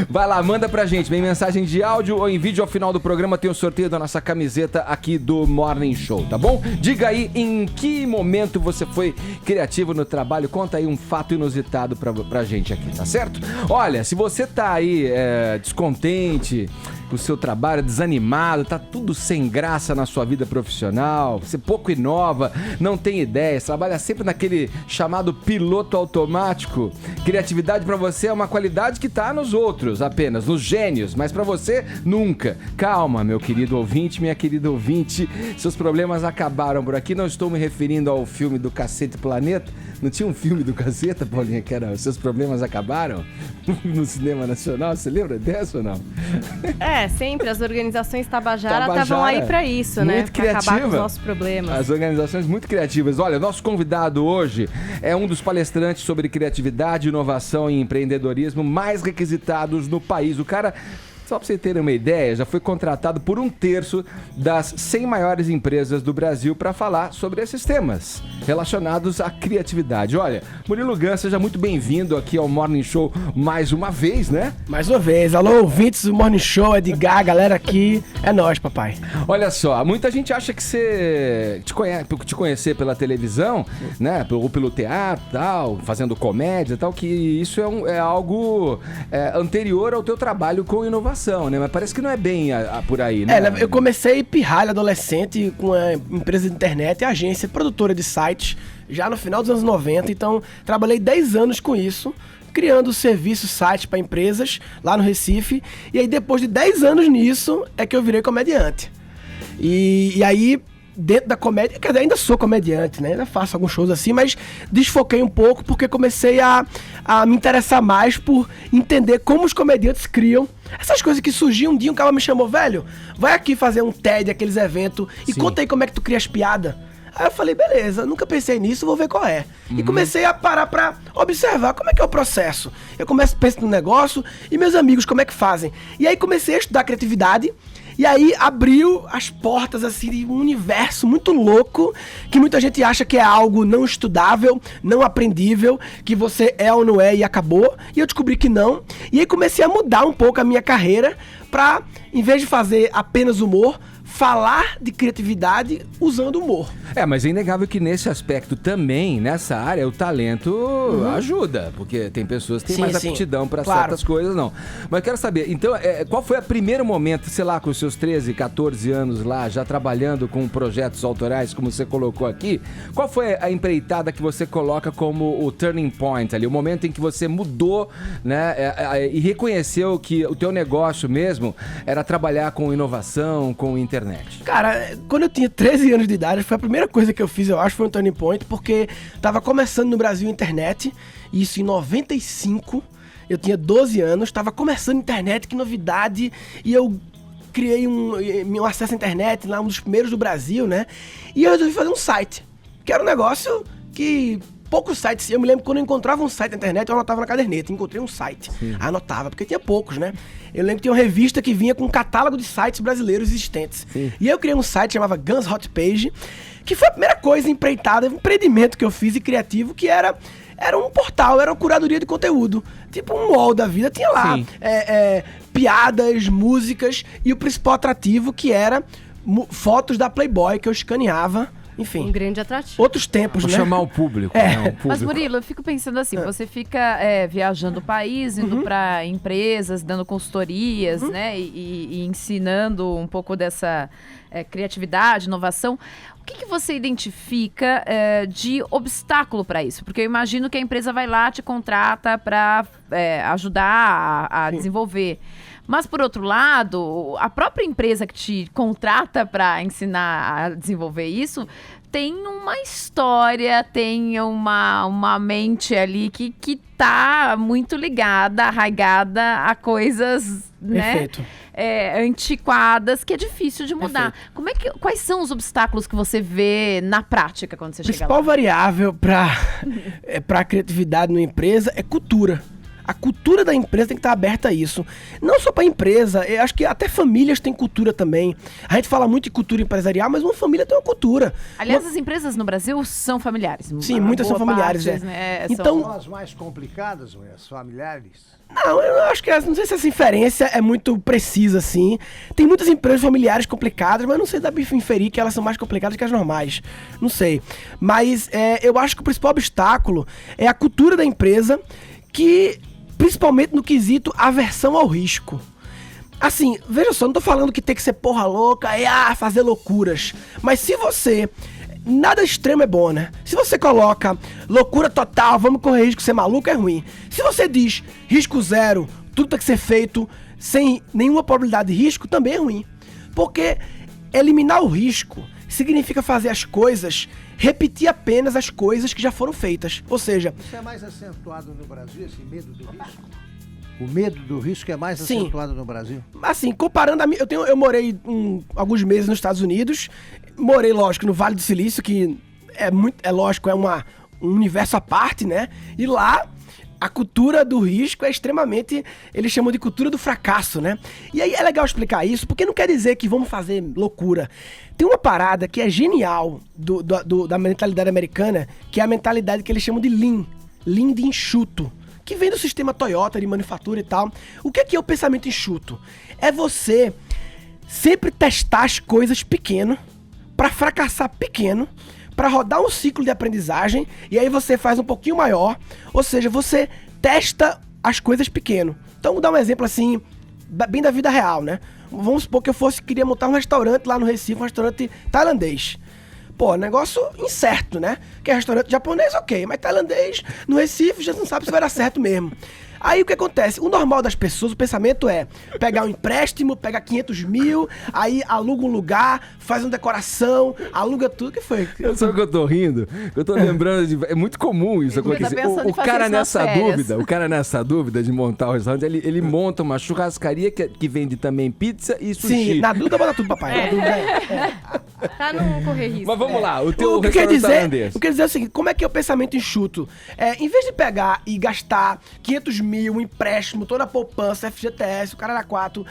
Vai lá, manda pra gente, vem mensagem de áudio ou em vídeo. Ao final do programa tem o sorteio da nossa camiseta aqui do Morning Show, tá bom? Diga aí em que momento você foi criativo no trabalho. Conta aí um fato inusitado pra gente aqui, tá certo? Olha, se você tá aí descontente, com o seu trabalho, desanimado, tá tudo sem graça na sua vida profissional, você pouco inova, não tem ideias, trabalha sempre naquele chamado piloto automático. Criatividade pra você é uma qualidade que tá nos outros apenas, nos gênios, mas pra você nunca. Calma, meu querido ouvinte, minha querida ouvinte, seus problemas acabaram por aqui. Não estou me referindo ao filme do Cacete Planeta. Não tinha um filme do Caceta, Paulinha, que era Seus Problemas Acabaram? No cinema nacional, você lembra dessa ou não? Sempre as organizações Tabajara estavam aí pra isso, né? Muito pra criativa. acabar com os nossos problemas. As organizações muito criativas. Olha, nosso convidado hoje é um dos palestrantes sobre criatividade, inovação e empreendedorismo mais requisitados no país. O cara, só pra você ter uma ideia, já foi contratado por 1/3 das 100 maiores empresas do Brasil para falar sobre esses temas relacionados à criatividade. Olha, Murilo Gun, seja muito bem-vindo aqui ao Morning Show mais uma vez, né? Mais uma vez. Alô, ouvintes do Morning Show, Edgar, galera aqui. É nóis, papai. Olha só, muita gente acha que você te conhecer pela televisão, né? Ou pelo teatro, tal, fazendo comédia e tal, que isso é algo anterior ao teu trabalho com inovação, né? Mas parece que não é bem por aí, né? Eu comecei pirralho adolescente com uma empresa de internet e agência produtora de sites já no final dos anos 90, então trabalhei 10 anos com isso, criando serviços, sites para empresas lá no Recife, e aí depois de 10 anos nisso é que eu virei comediante. E aí, dentro da comédia, quer dizer, ainda sou comediante, né? Ainda faço alguns shows assim, mas desfoquei um pouco porque comecei a me interessar mais por entender como os comediantes criam essas coisas que surgiam. Um dia um cara me chamou, velho, vai aqui fazer um TED, aqueles eventos, e conta aí como é que tu cria as piadas. Aí eu falei, beleza, nunca pensei nisso, vou ver qual é. E comecei a parar pra observar como é que é o processo. Eu começo a pensar no negócio e meus amigos como é que fazem. E aí comecei a estudar criatividade. E aí abriu as portas assim de um universo muito louco, que muita gente acha que é algo não estudável, não aprendível, que você é ou não é e acabou. E eu descobri que não. E aí comecei a mudar um pouco a minha carreira pra, em vez de fazer apenas humor, falar de criatividade usando humor. Mas é inegável que nesse aspecto também, nessa área, o talento ajuda, porque tem pessoas que têm mais aptidão para certas coisas, não. Mas eu quero saber, então, qual foi o primeiro momento, sei lá, com os seus 13, 14 anos lá, já trabalhando com projetos autorais, como você colocou aqui, qual foi a empreitada que você coloca como o turning point ali, o momento em que você mudou, né, e reconheceu que o teu negócio mesmo era trabalhar com inovação, com internet? Cara, quando eu tinha 13 anos de idade, foi a primeira coisa que eu fiz, eu acho, foi um turning point, porque tava começando no Brasil a internet, isso em 95, eu tinha 12 anos, tava começando a internet, que novidade, e eu criei um acesso à internet, lá um dos primeiros do Brasil, né, e eu resolvi fazer um site, que era um negócio que poucos sites, eu me lembro quando eu encontrava um site na internet, eu anotava na caderneta, encontrei um site, anotava, porque tinha poucos, né? Eu lembro que tinha uma revista que vinha com um catálogo de sites brasileiros existentes. E eu criei um site, chamava Guns Hot Page, que foi a primeira coisa empreitada, um empreendimento que eu fiz e criativo, que era um portal, era uma curadoria de conteúdo, tipo um wall da vida, tinha lá piadas, músicas, e o principal atrativo que era fotos da Playboy que eu escaneava. Enfim. Um grande atrativo. Outros tempos, né? Chamar o público, né? O público. Mas, Murilo, eu fico pensando assim, você fica viajando o país, indo para empresas, dando consultorias, né? E ensinando um pouco dessa criatividade, inovação. O que você identifica de obstáculo para isso? Porque eu imagino que a empresa vai lá, te contrata para ajudar a desenvolver. Mas, por outro lado, a própria empresa que te contrata para ensinar a desenvolver isso tem uma história, tem uma mente ali que tá muito ligada, arraigada a coisas, né, antiquadas, que é difícil de mudar. Quais são os obstáculos que você vê na prática quando você chega lá? A principal variável para a criatividade numa empresa é cultura. A cultura da empresa tem que estar aberta a isso. Não só para a empresa, eu acho que até famílias têm cultura também. A gente fala muito de cultura empresarial, mas uma família tem uma cultura. Aliás, as empresas no Brasil são familiares. Sim, muitas são familiares. Né? Então, são as mais complicadas, as familiares? Não, eu acho que não sei se essa inferência é muito precisa, assim. Tem muitas empresas familiares complicadas, mas não sei se dá pra inferir que elas são mais complicadas que as normais. Não sei. Mas eu acho que o principal obstáculo é a cultura da empresa, que, principalmente no quesito aversão ao risco. Assim, veja só, não tô falando que tem que ser porra louca e fazer loucuras. Mas se você... Nada extremo é bom, né? Se você coloca loucura total, vamos correr risco, ser maluco é ruim. Se você diz risco zero, tudo tem que ser feito sem nenhuma probabilidade de risco, também é ruim. Porque eliminar o risco significa fazer as coisas, repetir apenas as coisas que já foram feitas. Ou seja... Isso é mais acentuado no Brasil, esse medo do risco? O medo do risco é mais acentuado no Brasil? Assim, comparando a mim, eu morei alguns meses nos Estados Unidos, morei, lógico, no Vale do Silício, que lógico, é um universo à parte, né? E lá, a cultura do risco é extremamente, eles chamam de cultura do fracasso, né? E aí é legal explicar isso, porque não quer dizer que vamos fazer loucura. Tem uma parada que é genial da mentalidade americana, que é a mentalidade que eles chamam de Lean de enxuto, que vem do sistema Toyota de manufatura e tal. O que é o pensamento enxuto? É você sempre testar as coisas pequeno, para fracassar pequeno, para rodar um ciclo de aprendizagem, e aí você faz um pouquinho maior, ou seja, você testa as coisas pequeno. Então, vou dar um exemplo assim, bem da vida real, né? Vamos supor que eu queria montar um restaurante lá no Recife, um restaurante tailandês. Pô, negócio incerto, né? Que é restaurante japonês, ok, mas tailandês, no Recife, já não sabe se vai dar certo mesmo. Aí o que acontece? O normal das pessoas, o pensamento é pegar um empréstimo, pega 500 mil, aí aluga um lugar, faz uma decoração, aluga tudo. O que foi? Sabe o que eu tô rindo? Eu tô lembrando de... É muito comum isso acontecer. O cara nessa dúvida de montar o restaurante, ele monta uma churrascaria que vende também pizza e sushi. Sim, na dúvida bota tudo, papai. Na dúvida Tá no correr risco. Mas vamos lá, o teu o que quer restaurante dizer, tailandês. o que quer dizer é o seguinte, como é que é o pensamento enxuto? Em vez de pegar e gastar 500 mil, um empréstimo, toda a poupança, FGTS, o cara era 4,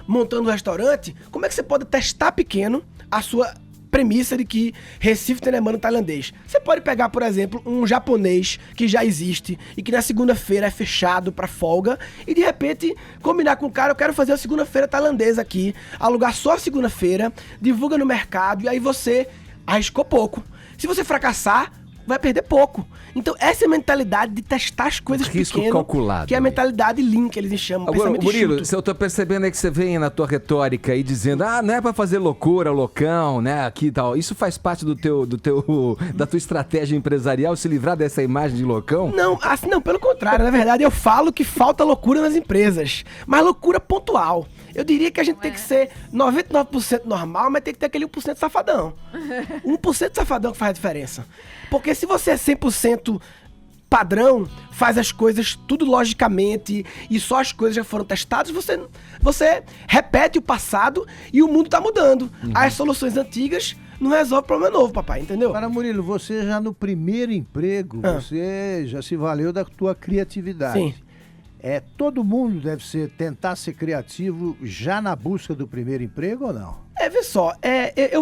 montando um restaurante, como é que você pode testar pequeno a sua premissa de que Recife tem demanda tailandês? Você pode pegar, por exemplo, um japonês que já existe e que na segunda-feira é fechado pra folga e de repente combinar com o cara, eu quero fazer a segunda-feira tailandesa aqui, alugar só a segunda-feira, divulga no mercado e aí você arriscou pouco. Se você fracassar, vai perder pouco. Então, essa é a mentalidade de testar as coisas pequenas, calculado, que é a mentalidade Lean, que eles chamam. Agora, Murilo, se eu tô percebendo é que você vem na tua retórica aí dizendo, não é pra fazer loucura, loucão, né, aqui e tal. Isso faz parte da tua estratégia empresarial, se livrar dessa imagem de loucão? Não, pelo contrário. Na verdade, eu falo que falta loucura nas empresas, mas loucura pontual. Eu diria que a gente tem que ser 99% normal, mas tem que ter aquele 1% safadão. 1% safadão que faz a diferença. Porque se você é 100% padrão, faz as coisas tudo logicamente e só as coisas já foram testadas, você repete o passado e o mundo tá mudando. As soluções antigas não resolvem o problema novo, papai, entendeu? Para Murilo, você já no primeiro emprego, você já se valeu da tua criatividade. Sim. Todo mundo deve tentar ser criativo já na busca do primeiro emprego ou não? Vê só,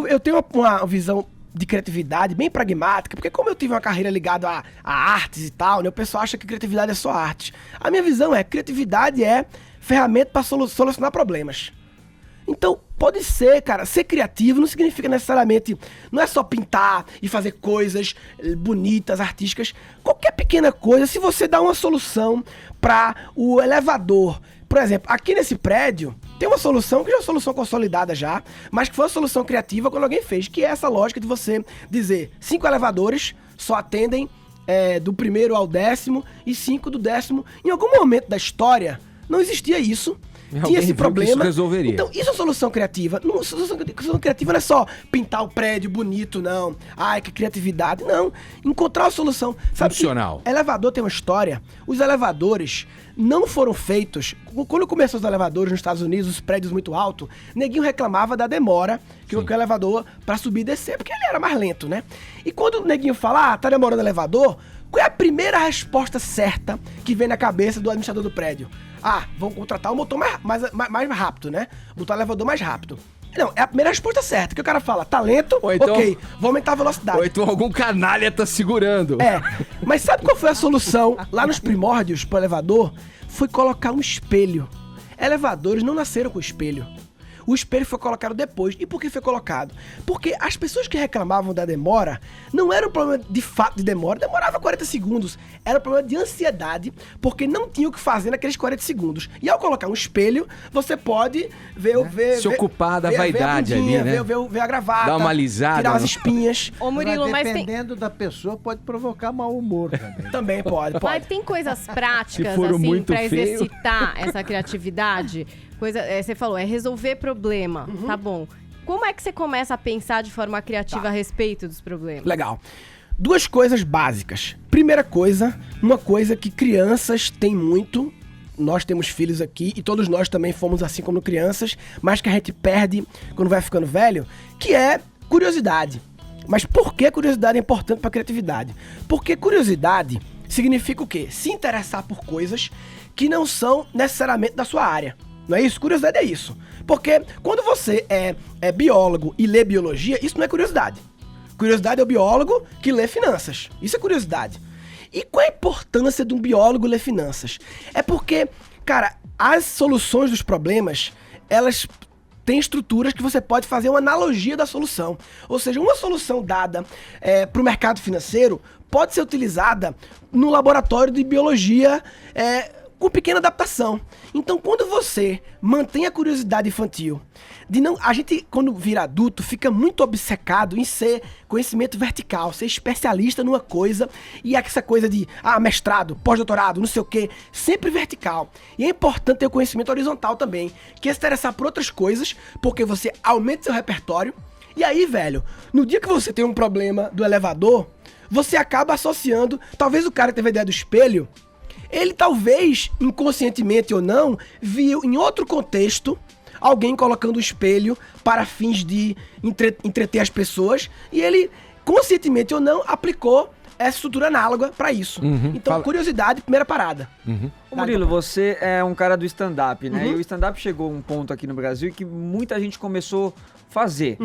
eu tenho uma visão de criatividade bem pragmática, porque como eu tive uma carreira ligada a artes e tal, né, o pessoal acha que criatividade é só arte. A minha visão criatividade é ferramenta para solucionar problemas. Então, pode ser, cara, ser criativo não significa necessariamente, não é só pintar e fazer coisas bonitas, artísticas. Qualquer pequena coisa, se você dá uma solução para o elevador. Por exemplo, aqui nesse prédio, tem uma solução que já é uma solução consolidada já, mas que foi uma solução criativa quando alguém fez, que é essa lógica de você dizer 5 elevadores só atendem do primeiro ao 10º e 5 do 10º. Em algum momento da história, não existia isso. Tinha esse problema. Isso resolveria. Então, isso é solução criativa. Solução criativa não é só pintar o prédio bonito, não. Ai, que criatividade. Não. Encontrar a solução. Sabe funcional. Elevador tem uma história. Os elevadores não foram feitos... Quando começou os elevadores nos Estados Unidos, os prédios muito altos, neguinho reclamava da demora que o elevador para subir e descer, porque ele era mais lento, né? E quando o neguinho fala, tá demorando o elevador, qual é a primeira resposta certa que vem na cabeça do administrador do prédio? Vão contratar o motor mais rápido, né? Botar o elevador mais rápido. Não, é a primeira resposta certa, que o cara fala, tá lento, então, ok, vou aumentar a velocidade. Ou então algum canalha tá segurando. Mas sabe qual foi a solução lá nos primórdios pro elevador? Foi colocar um espelho. Elevadores não nasceram com espelho. o espelho foi colocado depois. E por que foi colocado? Porque as pessoas que reclamavam da demora não era um problema de fato de demora, demorava 40 segundos. Era um problema de ansiedade, porque não tinha o que fazer naqueles 40 segundos. E ao colocar um espelho, você pode Se ocupar da vaidade ali, né? Ver a gravata, dar uma alisada, tirar as espinhas. Ô, Murilo, mas tem... dependendo da pessoa, pode provocar mau humor também. Também pode. Mas tem coisas práticas, Se for assim, muito pra feio. exercitar essa criatividade? Você falou, é resolver problema, tá bom. Como é que você começa a pensar de forma criativa a respeito dos problemas? Legal. 2 coisas básicas. Primeira coisa, uma coisa que crianças têm muito, nós temos filhos aqui e todos nós também fomos assim como crianças, mas que a gente perde quando vai ficando velho, que é curiosidade. Mas por que curiosidade é importante para a criatividade? Porque curiosidade significa o quê? Se interessar por coisas que não são necessariamente da sua área. Não é isso? Curiosidade é isso. Porque quando você é biólogo e lê biologia, isso não é curiosidade. Curiosidade é o biólogo que lê finanças. Isso é curiosidade. E qual é a importância de um biólogo ler finanças? É porque, cara, as soluções dos problemas, elas têm estruturas que você pode fazer uma analogia da solução. Ou seja, uma solução dada para o mercado financeiro pode ser utilizada no laboratório de biologia com pequena adaptação. Então, quando você mantém a curiosidade infantil, a gente, quando vira adulto, fica muito obcecado em ser conhecimento vertical, ser especialista numa coisa, e essa coisa de mestrado, pós-doutorado, não sei o quê, sempre vertical. E é importante ter o conhecimento horizontal também, que é se interessar por outras coisas, porque você aumenta seu repertório, e aí, velho, no dia que você tem um problema do elevador, você acaba associando, talvez o cara que teve a ideia do espelho, ele talvez, inconscientemente ou não, viu em outro contexto alguém colocando o espelho para fins de entreter as pessoas, e ele, conscientemente ou não, aplicou essa estrutura análoga para isso. Então, curiosidade, primeira parada. Ô Murilo, você é um cara do stand-up, né? E o stand-up chegou a um ponto aqui no Brasil que muita gente começou a fazer.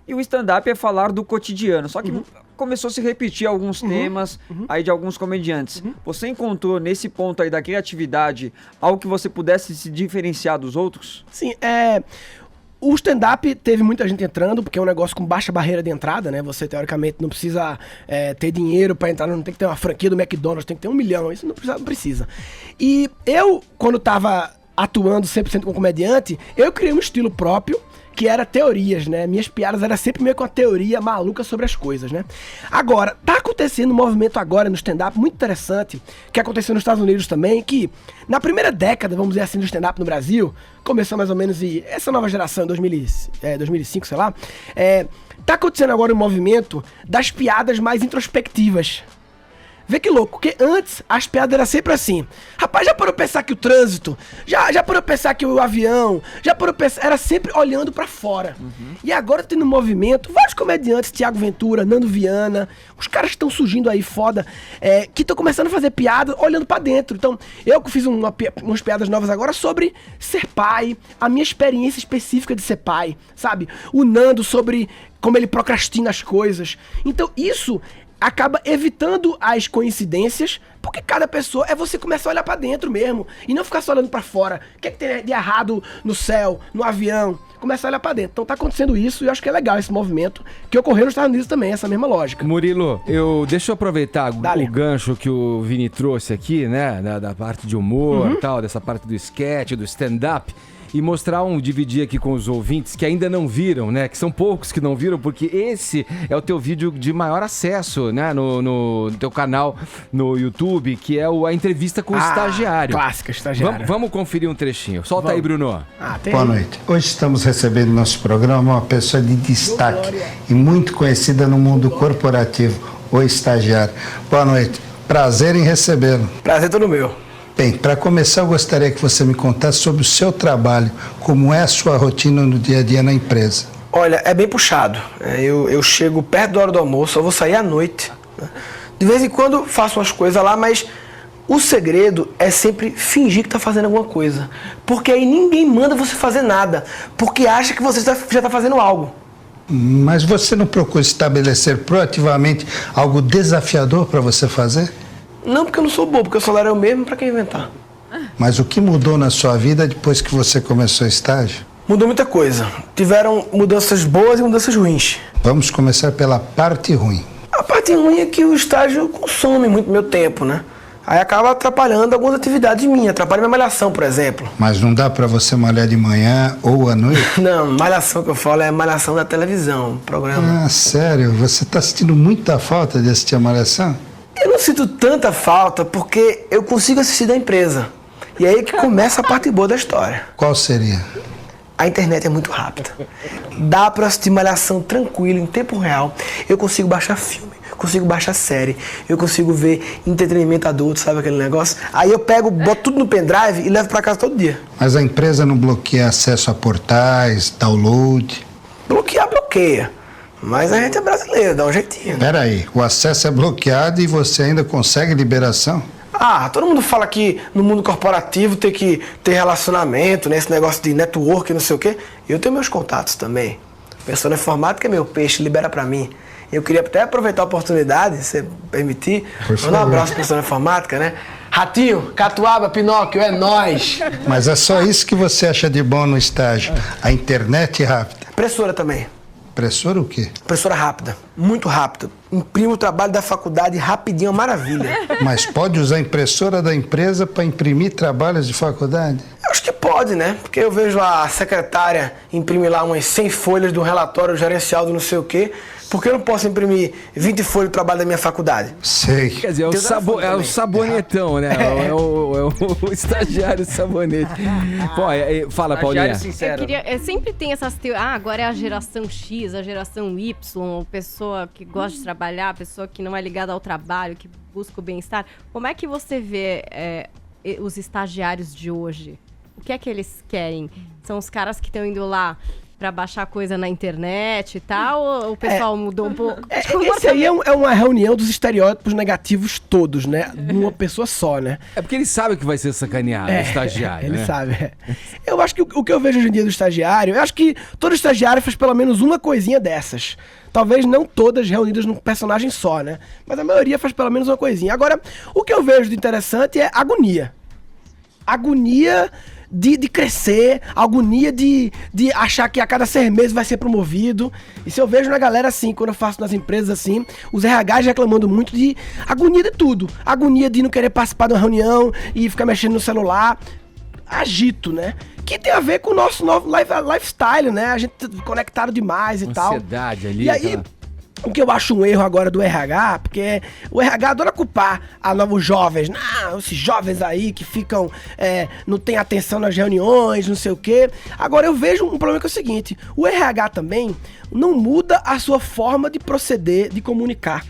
E o stand-up é falar do cotidiano, só que começou a se repetir alguns temas aí de alguns comediantes. Você encontrou nesse ponto aí da criatividade algo que você pudesse se diferenciar dos outros? Sim, o stand-up teve muita gente entrando, porque é um negócio com baixa barreira de entrada, né? Você, teoricamente, não precisa ter dinheiro pra entrar, não tem que ter uma franquia do McDonald's, tem que ter 1 milhão, isso não precisa. E eu, quando tava atuando 100% como comediante, eu criei um estilo próprio, que era teorias, né? Minhas piadas eram sempre meio com a teoria maluca sobre as coisas, né? Agora, tá acontecendo um movimento agora no stand-up muito interessante, que aconteceu nos Estados Unidos também, que na primeira década, vamos dizer assim, do stand-up no Brasil, começou mais ou menos essa nova geração, 2005, sei lá, tá acontecendo agora um movimento das piadas mais introspectivas. Vê que louco, porque antes as piadas eram sempre assim. Rapaz, já parou pra pensar que o trânsito, já parou pra pensar que o avião, já parou pra pensar, era sempre olhando pra fora. E agora tem no movimento vários comediantes, Thiago Ventura, Nando Viana, os caras que estão surgindo aí foda, que estão começando a fazer piada olhando pra dentro. Então, eu que fiz umas piadas novas agora sobre ser pai, a minha experiência específica de ser pai, sabe? O Nando sobre como ele procrastina as coisas. Então, isso acaba evitando as coincidências, porque cada pessoa você começar a olhar pra dentro mesmo, e não ficar só olhando pra fora. O que é que tem de errado no céu, no avião? Começar a olhar pra dentro. Então tá acontecendo isso, e eu acho que é legal esse movimento, que ocorreu nos Estados Unidos também, essa mesma lógica. Murilo, deixa eu aproveitar o gancho que o Vini trouxe aqui, né, da parte de humor, tal, dessa parte do sketch, do stand-up, e dividir aqui com os ouvintes que ainda não viram, né? Que são poucos que não viram, porque esse é o teu vídeo de maior acesso, né? No teu canal no YouTube, que é a entrevista com o estagiário. Clássica, estagiário. Vamos conferir um trechinho. Solta aí, Bruno. Boa noite. Hoje estamos recebendo no nosso programa uma pessoa de destaque e muito conhecida no mundo corporativo, o estagiário. Boa noite. Prazer em recebê-lo. Prazer todo meu. Bem, para começar, eu gostaria que você me contasse sobre o seu trabalho, como é a sua rotina no dia a dia na empresa. Olha, é bem puxado. Eu chego perto da hora do almoço, eu vou sair à noite. De vez em quando faço umas coisas lá, mas o segredo é sempre fingir que tá fazendo alguma coisa. Porque aí ninguém manda você fazer nada, porque acha que você já tá fazendo algo. Mas você não procura estabelecer proativamente algo desafiador para você fazer? Não, porque eu não sou bobo, porque o salário é o mesmo, pra que inventar? Mas o que mudou na sua vida depois que você começou o estágio? Mudou muita coisa. Tiveram mudanças boas e mudanças ruins. Vamos começar pela parte ruim. A parte ruim é que o estágio consome muito meu tempo, né? Aí acaba atrapalhando algumas atividades minhas. Atrapalha minha malhação, por exemplo. Mas não dá pra você malhar de manhã ou à noite? Não, malhação que eu falo é malhação da televisão, programa. Ah, sério? Você tá sentindo muita falta de assistir a malhação? Eu não sinto tanta falta porque eu consigo assistir da empresa. E aí que começa a parte boa da história. Qual seria? A internet é muito rápida. Dá pra assistir malhação tranquilo, em tempo real. Eu consigo baixar filme, consigo baixar série, eu consigo ver entretenimento adulto, sabe aquele negócio? Aí eu pego, boto tudo no pendrive e levo pra casa todo dia. Mas a empresa não bloqueia acesso a portais, download? Bloquear, bloqueia. Mas a gente é brasileiro, dá um jeitinho. Peraí, o acesso é bloqueado e você ainda consegue liberação? Ah, todo mundo fala que no mundo corporativo tem que ter relacionamento, né? Esse negócio de network, não sei o quê. Eu tenho meus contatos também. Pessoa na informática é meu peixe, libera pra mim. Eu queria até aproveitar a oportunidade, se permitir, mandar um abraço pra pessoa na informática, né? Ratinho, Catuaba, Pinóquio, é nóis! Mas é só isso que você acha de bom no estágio? A internet rápida? Impressora também. Impressora o quê? Impressora rápida, muito rápida. Imprimo o trabalho da faculdade rapidinho, é uma maravilha. Mas pode usar a impressora da empresa para imprimir trabalhos de faculdade? Eu acho que pode, né? Porque eu vejo a secretária imprimir lá umas 100 folhas do relatório gerencial do não sei o quê. Por que eu não posso imprimir 20 folhas do trabalho da minha faculdade? Sei. Quer dizer, é o sabonetão, né? É o estagiário sabonete. Pô, fala, Paulinha. Sempre tem essas teorias. Ah, agora é a geração X, a geração Y, a pessoa que gosta de trabalhar, a pessoa que não é ligada ao trabalho, que busca o bem-estar. Como é que você vê os estagiários de hoje? O que é que eles querem? São os caras que estão indo lá pra baixar coisa na internet e tal, ou o pessoal mudou um pouco? Esse aí é uma reunião dos estereótipos negativos todos, né? De uma pessoa só, né? É porque ele sabe que vai ser sacaneado, o estagiário, ele né? sabe. Eu acho que o que eu vejo hoje em dia do estagiário, eu acho que todo estagiário faz pelo menos uma coisinha dessas. Talvez não todas reunidas num personagem só, né? Mas a maioria faz pelo menos uma coisinha. Agora, o que eu vejo de interessante é agonia. Agonia de crescer, agonia de achar que a cada 6 meses vai ser promovido. E se eu vejo na galera assim, quando eu faço nas empresas assim, os RHs reclamando muito de agonia de tudo. Agonia de não querer participar de uma reunião e ficar mexendo no celular. Agito, né? Que tem a ver com o nosso novo lifestyle, né? A gente conectado demais e tal. Ansiedade ali. E aí, o que eu acho um erro agora do RH, porque o RH adora culpar a novos jovens. Não, esses jovens aí que ficam, não tem atenção nas reuniões, não sei o quê. Agora eu vejo um problema que é o seguinte, o RH também não muda a sua forma de proceder, de comunicar.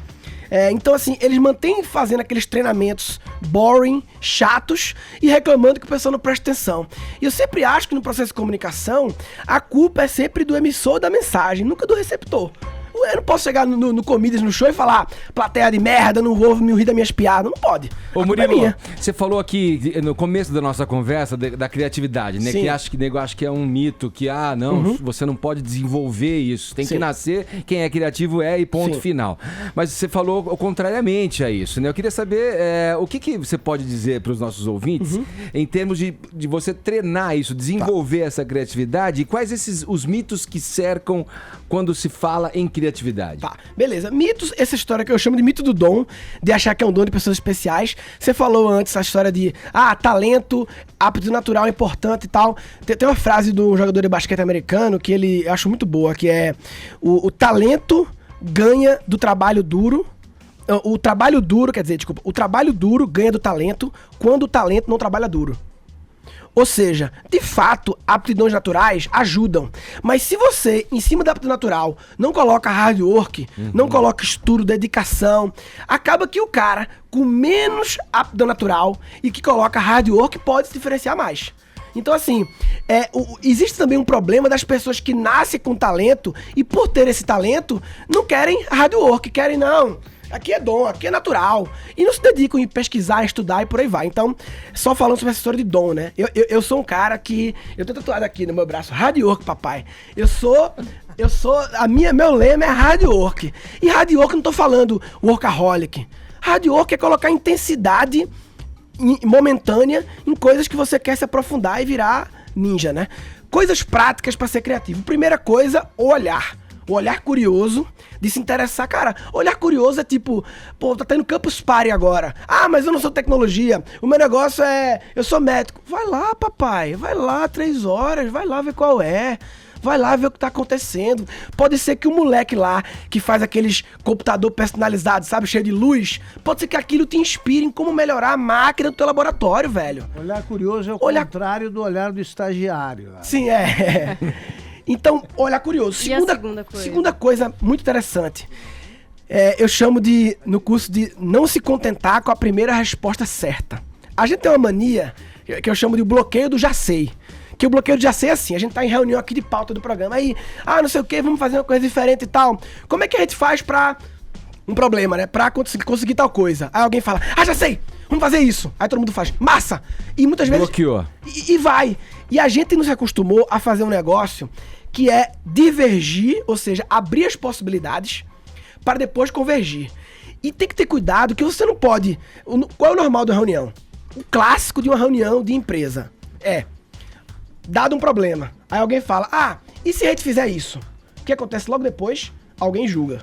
Então assim, eles mantêm fazendo aqueles treinamentos boring, chatos e reclamando que o pessoal não presta atenção. E eu sempre acho que no processo de comunicação, a culpa é sempre do emissor da mensagem, nunca do receptor. Eu não posso chegar no Comidas, no show e falar plateia de merda, não vou me rir das minhas piadas. Não pode. Ô Murilo, você falou aqui no começo da nossa conversa da criatividade, né? Sim. Que acho que é um mito, que você não pode desenvolver isso. Tem que nascer, quem é criativo e ponto final. Mas você falou contrariamente a isso, né? Eu queria saber o que você pode dizer para os nossos ouvintes em termos de você treinar isso, desenvolver essa criatividade e quais os mitos que cercam quando se fala em criatividade. Tá, beleza. Mitos, essa história que eu chamo de mito do dom, de achar que é um dom de pessoas especiais. Você falou antes a história de, talento, aptidão natural é importante e tal. Tem uma frase do jogador de basquete americano que eu acho muito boa, que é o talento ganha do trabalho duro. O trabalho duro ganha do talento quando o talento não trabalha duro. Ou seja, de fato, aptidões naturais ajudam. Mas se você, em cima da aptidão natural, não coloca hard work, não coloca estudo, dedicação, acaba que o cara com menos aptidão natural e que coloca hard work pode se diferenciar mais. Então, assim, existe também um problema das pessoas que nascem com talento e por ter esse talento, não querem hard work, querem não. Aqui é dom, aqui é natural. E não se dedicam em pesquisar, estudar e por aí vai. Então, só falando sobre essa história de dom, né? Eu sou um cara que... Eu tenho tatuado aqui no meu braço, hard work, papai. Meu lema é hard work. E hard work não tô falando workaholic. Hard work é colocar intensidade momentânea em coisas que você quer se aprofundar e virar ninja, né? Coisas práticas para ser criativo. Primeira coisa, o olhar. O olhar curioso de se interessar. Cara, olhar curioso é tipo, pô, tá tendo Campus Party agora. Ah, mas eu não sou tecnologia. O meu negócio é, eu sou médico. Vai lá, papai. Vai lá, 3 horas. Vai lá ver qual é. Vai lá ver o que tá acontecendo. Pode ser que o moleque lá, que faz aqueles computador personalizados, sabe, cheio de luz, pode ser que aquilo te inspire em como melhorar a máquina do teu laboratório, velho. Olhar curioso é o contrário do olhar do estagiário. Sim, é. Então, olhar curioso. Segunda coisa muito interessante. Eu chamo no curso de não se contentar com a primeira resposta certa. A gente tem uma mania que eu chamo de bloqueio do já sei. Que o bloqueio do já sei é assim, a gente tá em reunião aqui de pauta do programa. Aí, não sei o que, vamos fazer uma coisa diferente e tal. Como é que a gente faz pra um problema, né? Pra conseguir tal coisa. Aí alguém fala, já sei, vamos fazer isso. Aí todo mundo faz, massa! E muitas vezes... Bloqueou. E vai. E a gente não se acostumou a fazer um negócio que é divergir, ou seja, abrir as possibilidades para depois convergir. E tem que ter cuidado que você não pode... Qual é o normal da reunião? O clássico de uma reunião de empresa é, dado um problema, aí alguém fala, e se a gente fizer isso? O que acontece logo depois? Alguém julga.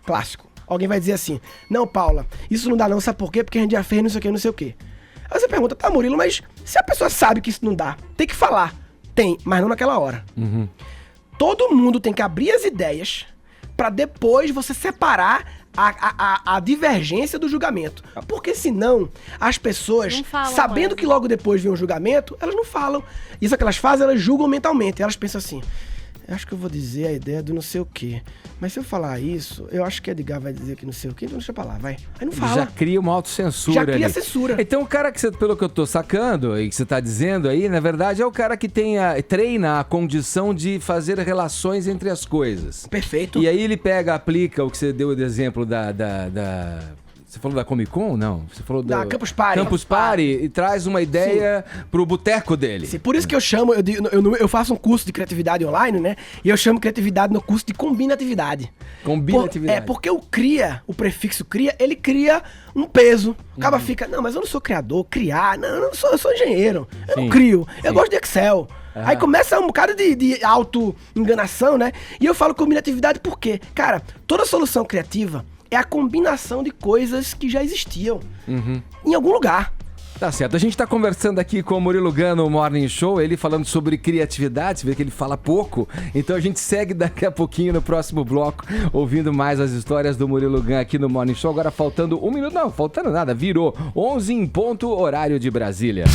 Clássico. Alguém vai dizer assim, não, Paula, isso não dá não, sabe por quê? Porque a gente já fez não sei o que, não sei o que. Aí você pergunta, tá, Murilo, mas se a pessoa sabe que isso não dá, tem que falar. Tem, mas não naquela hora. Uhum. Todo mundo tem que abrir as ideias pra depois você separar a divergência do julgamento. Porque senão, as pessoas, sabendo que logo depois vem um julgamento, elas não falam. Isso que elas fazem, elas julgam mentalmente. Elas pensam assim, eu acho que eu vou dizer a ideia do não sei o quê. Mas se eu falar isso, eu acho que Edgar vai dizer que não sei o quê, então deixa pra lá, vai. Aí não fala. Já cria uma autocensura. Já cria censura. Então o cara que você, pelo que eu tô sacando e que você tá dizendo aí, na verdade, é o cara que treina a condição de fazer relações entre as coisas. Perfeito. E aí ele aplica o que você deu de exemplo da você falou da Comic Con? Não. Você falou da Campus Party. Campus Party e traz uma ideia pro boteco dele. Sim, por isso que eu chamo, eu faço um curso de criatividade online, né? E eu chamo criatividade no curso de combinatividade. Combinatividade. Porque o prefixo cria, ele cria um peso. O cara fica, não, mas eu não sou criador, eu sou engenheiro. Eu não crio, eu gosto de Excel. Aí começa um bocado de auto-enganação, né? E eu falo combinatividade porque, cara, toda solução criativa é a combinação de coisas que já existiam em algum lugar. Tá certo, a gente tá conversando aqui com o Murilo Gun no Morning Show, ele falando sobre criatividade, você vê que ele fala pouco, então a gente segue daqui a pouquinho no próximo bloco, ouvindo mais as histórias do Murilo Gun aqui no Morning Show, agora faltando 1 minuto, não, faltando nada, virou 11 em ponto, horário de Brasília.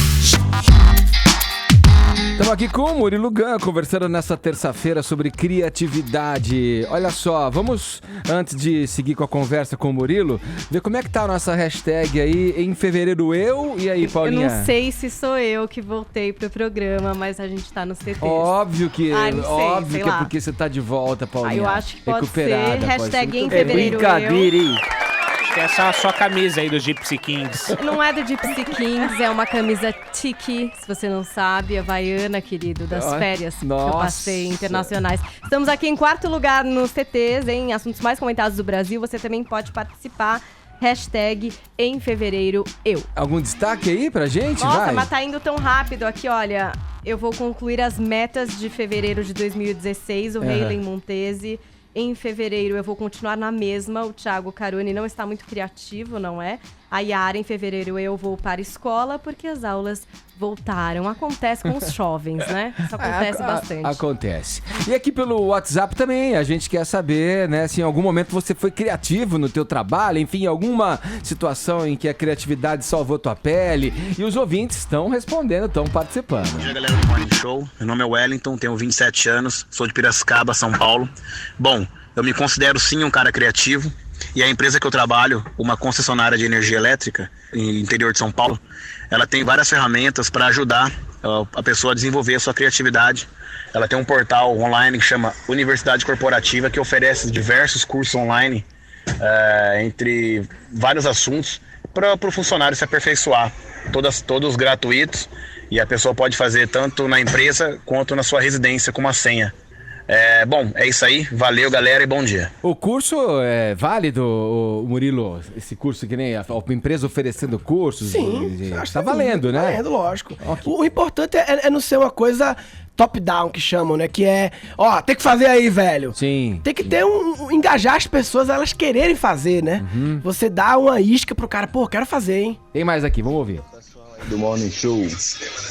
Estamos aqui com o Murilo Gun, conversando nessa terça-feira sobre criatividade. Olha só, vamos, antes de seguir com a conversa com o Murilo, ver como é que tá a nossa hashtag aí, em fevereiro eu, e aí, Paulinha? Eu não sei se sou eu que voltei pro programa, mas a gente tá nos TTs. Óbvio que, não sei que é porque você tá de volta, Paulinha. Eu acho que pode ser, recuperada, hashtag em fevereiro eu. Que é só a sua camisa aí do Gypsy Kings. Não é do Gypsy Kings, é uma camisa tiki, se você não sabe, havaiana, querido, das férias que eu passei internacionais. Estamos aqui em 4º lugar nos TTs, em assuntos mais comentados do Brasil. Você também pode participar. Hashtag em fevereiro eu. Algum destaque aí pra gente? Nossa, vai. Mas tá indo tão rápido aqui, olha. Eu vou concluir as metas de fevereiro de 2016, o Reilen Montese. Em fevereiro eu vou continuar na mesma, o Thiago Caroni não está muito criativo, não é? A Yara, em fevereiro eu vou para a escola porque as aulas voltaram. Acontece com os jovens, né? Isso acontece bastante. Acontece. E aqui pelo WhatsApp também, a gente quer saber, né, se em algum momento você foi criativo no teu trabalho, enfim, alguma situação em que a criatividade salvou tua pele. E os ouvintes estão respondendo, estão participando. Bom dia, galera do Morning Show. Meu nome é Wellington, tenho 27 anos, sou de Piracicaba, São Paulo. Bom, eu me considero sim um cara criativo. E a empresa que eu trabalho, uma concessionária de energia elétrica no interior de São Paulo, ela tem várias ferramentas para ajudar a pessoa a desenvolver a sua criatividade. Ela tem um portal online que chama Universidade Corporativa, que oferece diversos cursos online entre vários assuntos para o funcionário se aperfeiçoar, todos gratuitos, e a pessoa pode fazer tanto na empresa quanto na sua residência com uma senha. Bom, é isso aí. Valeu, galera, e bom dia. O curso é válido, Murilo? Esse curso que nem a empresa oferecendo cursos? Sim, tá valendo, né? Valendo, lógico. Okay. O importante é não ser uma coisa top-down que chamam, né? Que é, tem que fazer aí, velho. Sim. Tem que ter engajar as pessoas, elas quererem fazer, né? Você dá uma isca pro cara, quero fazer, hein? Tem mais aqui, vamos ouvir. Do Morning Show.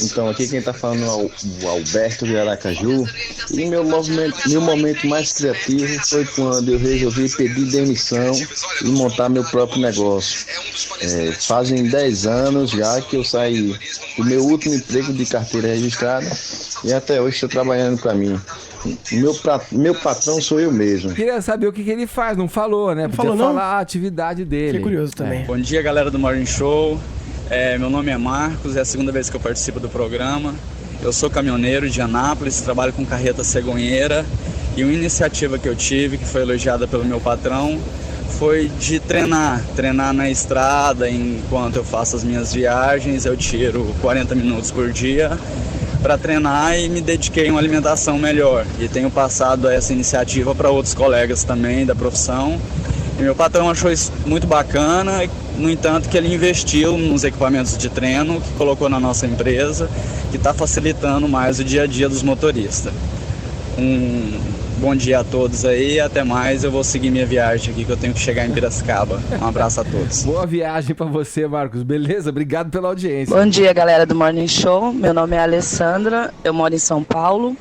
Então aqui quem tá falando é o Alberto de Aracaju. E meu momento mais criativo foi quando eu resolvi pedir demissão e montar meu próprio negócio. Fazem 10 anos já que eu saí do meu último emprego de carteira registrada e até hoje estou trabalhando para mim. Meu patrão sou eu mesmo. Queria saber o que ele faz, não falou, né? Podia falar a atividade dele. Fiquei curioso também. Bom dia, galera do Morning Show. Meu nome é Marcos, é a segunda vez que eu participo do programa. Eu sou caminhoneiro de Anápolis, trabalho com carreta cegonheira. E uma iniciativa que eu tive, que foi elogiada pelo meu patrão, foi de treinar na estrada. Enquanto eu faço as minhas viagens, eu tiro 40 minutos por dia para treinar e me dediquei a uma alimentação melhor. E tenho passado essa iniciativa para outros colegas também da profissão. E meu patrão achou isso muito bacana, no entanto que ele investiu nos equipamentos de treino que colocou na nossa empresa, que está facilitando mais o dia a dia dos motoristas. Bom dia a todos aí, até mais, eu vou seguir minha viagem aqui que eu tenho que chegar em Piracicaba. Um abraço a todos. Boa viagem pra você, Marcos, beleza? Obrigado pela audiência. Bom dia, galera do Morning Show, meu nome é Alessandra, eu moro em São Paulo.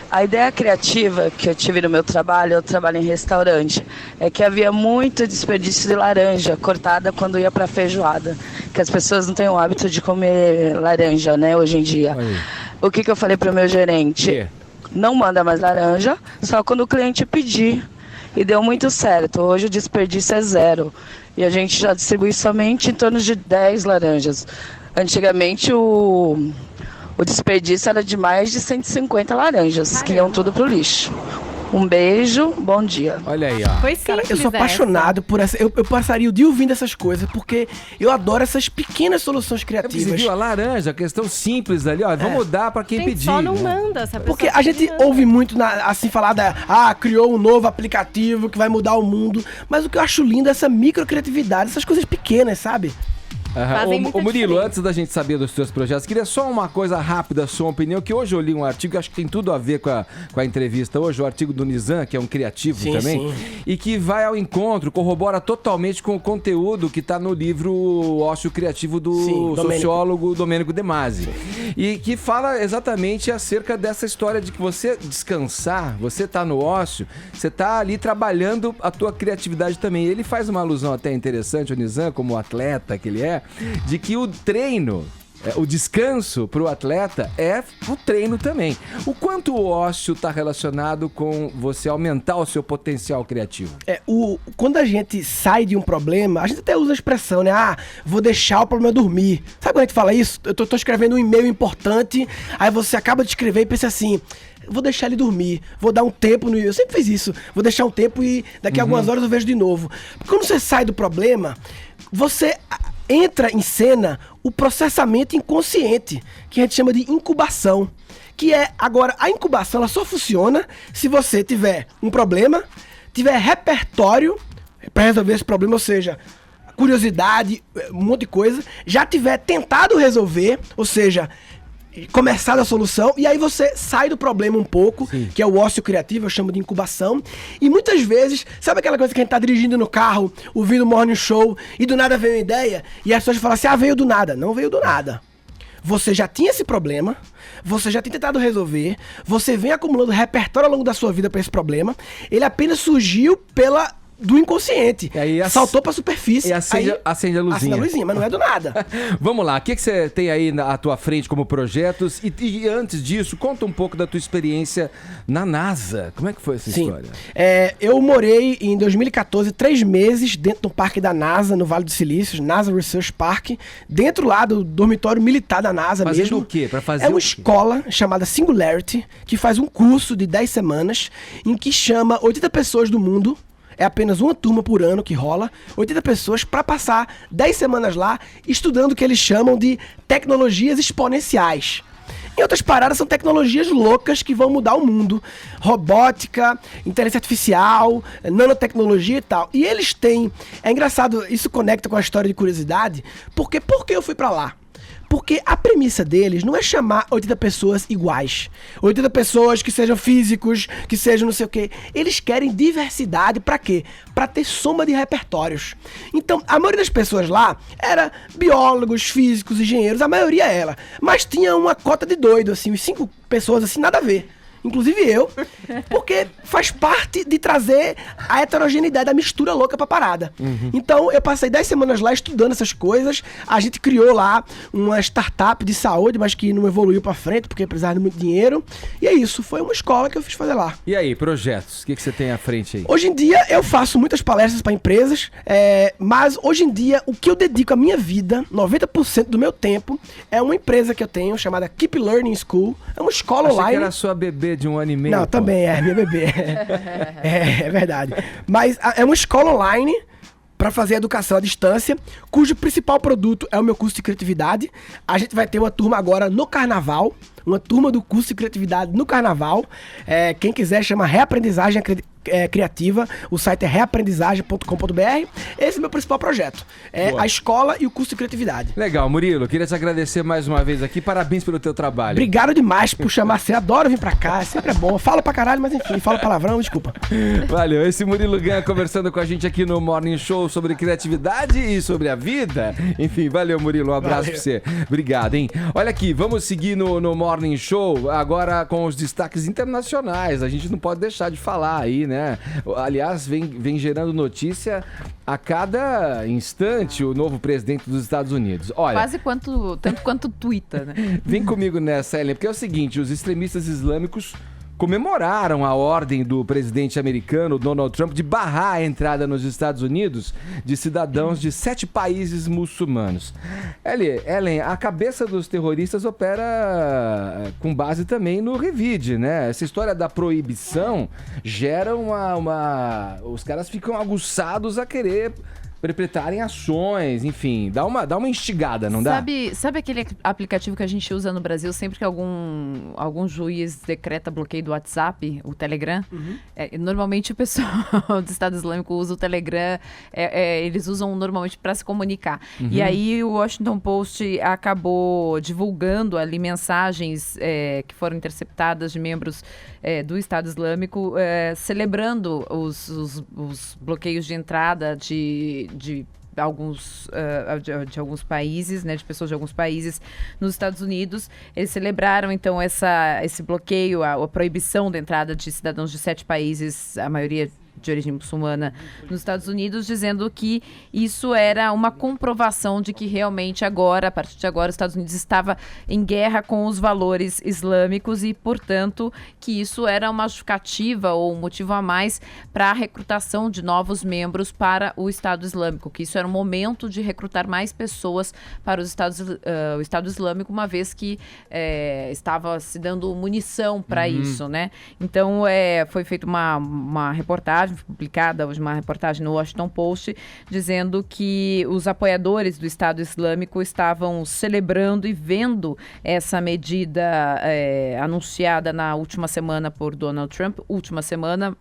A ideia criativa que eu tive no meu trabalho, eu trabalho em restaurante, é que havia muito desperdício de laranja cortada quando ia para feijoada, que as pessoas não têm o hábito de comer laranja, né, hoje em dia. Aí. O que eu falei para o meu gerente? Não manda mais laranja, só quando o cliente pedir. E deu muito certo, hoje o desperdício é 0. E a gente já distribui somente em torno de 10 laranjas. Antigamente o desperdício era de mais de 150 laranjas, que iam tudo pro lixo. Um beijo, bom dia. Olha aí, ó. Foi Cara, eu sou apaixonado por essa. Eu passaria o dia ouvindo essas coisas, porque eu adoro essas pequenas soluções criativas. Você viu a laranja, a questão simples ali, ó. Vamos dar pra quem pedir. Só não né? manda essa pessoa. Porque a gente ouve muito assim falar criou um novo aplicativo que vai mudar o mundo. Mas o que eu acho lindo é essa microcriatividade, essas coisas pequenas, sabe? Ô Murilo, antes da gente saber dos seus projetos, queria só uma coisa rápida, sua opinião, que hoje eu li um artigo, acho que tem tudo a ver com a entrevista hoje, o artigo do Nizam, que é um criativo também, e que vai ao encontro, corrobora totalmente com o conteúdo que está no livro Ócio Criativo do sociólogo Domênico De Masi. E que fala exatamente acerca dessa história de que você descansar, você tá no ócio, você tá ali trabalhando a tua criatividade também. Ele faz uma alusão até interessante, o Nizam, como atleta que ele é, de que o treino, o descanso para o atleta é o treino também. O quanto o ócio está relacionado com você aumentar o seu potencial criativo? Quando a gente sai de um problema, a gente até usa a expressão, né? Vou deixar o problema dormir. Sabe quando a gente fala isso? Eu tô escrevendo um e-mail importante, aí você acaba de escrever e pensa assim... Vou deixar ele dormir, vou dar um tempo no... Eu sempre fiz isso. Vou deixar um tempo e daqui a algumas horas eu vejo de novo. Porque quando você sai do problema, você entra em cena o processamento inconsciente, que a gente chama de incubação. Que é, agora, a incubação ela só funciona se você tiver um problema, tiver repertório para resolver esse problema, ou seja... curiosidade, um monte de coisa, já tiver tentado resolver, ou seja... começar a solução, e aí você sai do problema um pouco, que é o ócio criativo, eu chamo de incubação, e muitas vezes, sabe aquela coisa que a gente tá dirigindo no carro, ouvindo o Morning Show, e do nada veio uma ideia, e as pessoas falam assim, veio do nada. Não veio do nada. Você já tinha esse problema, você já tem tentado resolver, você vem acumulando repertório ao longo da sua vida para esse problema, ele apenas surgiu do inconsciente. E aí saltou pra superfície. E acende a luzinha. Acende a luzinha, mas não é do nada. Vamos lá, o que você tem aí à tua frente como projetos? E antes disso, conta um pouco da tua experiência na NASA. Como é que foi essa história? Eu morei em 2014, 3 meses dentro do parque da NASA, no Vale do Silício, NASA Research Park, dentro lá do dormitório militar da NASA. Fazendo mesmo. O quê? Pra fazer uma escola chamada Singularity, que faz um curso de 10 semanas, em que chama 80 pessoas do mundo. É apenas uma turma por ano que rola, 80 pessoas para passar 10 semanas lá estudando o que eles chamam de tecnologias exponenciais. Em outras paradas, são tecnologias loucas que vão mudar o mundo. Robótica, inteligência artificial, nanotecnologia e tal. E eles têm... É engraçado, isso conecta com a história de curiosidade, porque por que eu fui para lá? Porque a premissa deles não é chamar 80 pessoas iguais. 80 pessoas que sejam físicos, que sejam não sei o quê. Eles querem diversidade pra quê? Pra ter soma de repertórios. Então, a maioria das pessoas lá era biólogos, físicos, engenheiros, a maioria ela. Mas tinha uma cota de doido, assim, uns 5 pessoas assim, nada a ver. Inclusive eu, porque faz parte de trazer a heterogeneidade, a mistura louca pra parada. Então, eu passei 10 semanas lá estudando essas coisas. A gente criou lá uma startup de saúde, mas que não evoluiu pra frente, porque precisava de muito dinheiro. E é isso, foi uma escola que eu fiz fazer lá. E aí, projetos? O que você tem à frente aí? Hoje em dia, eu faço muitas palestras para empresas, mas hoje em dia, o que eu dedico à minha vida, 90% do meu tempo, é uma empresa que eu tenho, chamada Keep Learning School. É uma escola Achei online. que era sua bebê de 1 ano e meio. Não, também é minha bebê. É verdade. Mas é uma escola online para fazer educação à distância, cujo principal produto é o meu curso de criatividade. A gente vai ter uma turma agora no Carnaval, uma turma do curso de criatividade no Carnaval. Quem quiser chama Reaprendizagem Criativa, o site é reaprendizagem.com.br. Esse é o meu principal projeto, a escola e o curso de criatividade. Legal, Murilo, queria te agradecer mais uma vez aqui, parabéns pelo teu trabalho. Obrigado demais por chamar, você adora vir pra cá, sempre é bom. Eu falo pra caralho, mas enfim, falo palavrão, desculpa. Valeu, esse Murilo Gun conversando com a gente aqui no Morning Show sobre criatividade e sobre a vida. Enfim, valeu, Murilo, um abraço pra você. Obrigado, hein? Olha aqui, vamos seguir no Morning Show agora com os destaques internacionais. A gente não pode deixar de falar aí, né? Aliás, vem gerando notícia a cada instante o novo presidente dos Estados Unidos. Olha, quase tanto quanto Twitter, né? Vem comigo nessa, Ellen, porque é o seguinte, os extremistas islâmicos comemoraram a ordem do presidente americano Donald Trump de barrar a entrada nos Estados Unidos de cidadãos de 7 países muçulmanos. Ellen, a cabeça dos terroristas opera com base também no revide, né? Essa história da proibição gera os caras ficam aguçados a querer perpetrarem ações, enfim, dá uma instigada, não dá? Sabe aquele aplicativo que a gente usa no Brasil sempre que algum juiz decreta bloqueio do WhatsApp, o Telegram? Normalmente o pessoal do Estado Islâmico usa o Telegram, eles usam normalmente para se comunicar. E aí o Washington Post acabou divulgando ali mensagens que foram interceptadas de membros do Estado Islâmico, celebrando os bloqueios de entrada de alguns países, né, de pessoas de alguns países nos Estados Unidos. Eles celebraram, então, esse bloqueio, a proibição da entrada de cidadãos de 7 países, a maioria de origem muçulmana, nos Estados Unidos, dizendo que isso era uma comprovação de que realmente agora, a partir de agora, os Estados Unidos estava em guerra com os valores islâmicos e, portanto, que isso era uma justificativa ou um motivo a mais para a recrutação de novos membros para o Estado Islâmico, que isso era um momento de recrutar mais pessoas para o Estado Islâmico, uma vez que estava se dando munição para isso, né? Então, foi feita uma reportagem, publicada hoje uma reportagem no Washington Post, dizendo que os apoiadores do Estado Islâmico estavam celebrando e vendo essa medida anunciada na última semana por Donald Trump,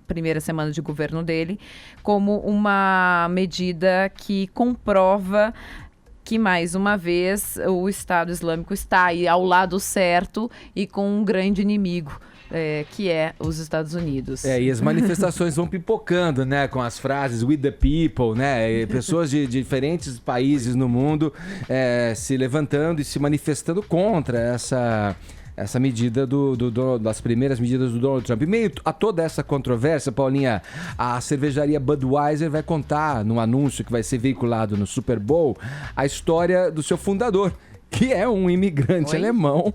primeira semana de governo dele, como uma medida que comprova que, mais uma vez, o Estado Islâmico está aí ao lado certo e com um grande inimigo, que é os Estados Unidos. E as manifestações vão pipocando, né, com as frases "with the people", né, pessoas de diferentes países no mundo se levantando e se manifestando contra essa medida das primeiras medidas do Donald Trump. Em meio a toda essa controvérsia, Paulinha, a cervejaria Budweiser vai contar, num anúncio que vai ser veiculado no Super Bowl, a história do seu fundador, que é um imigrante alemão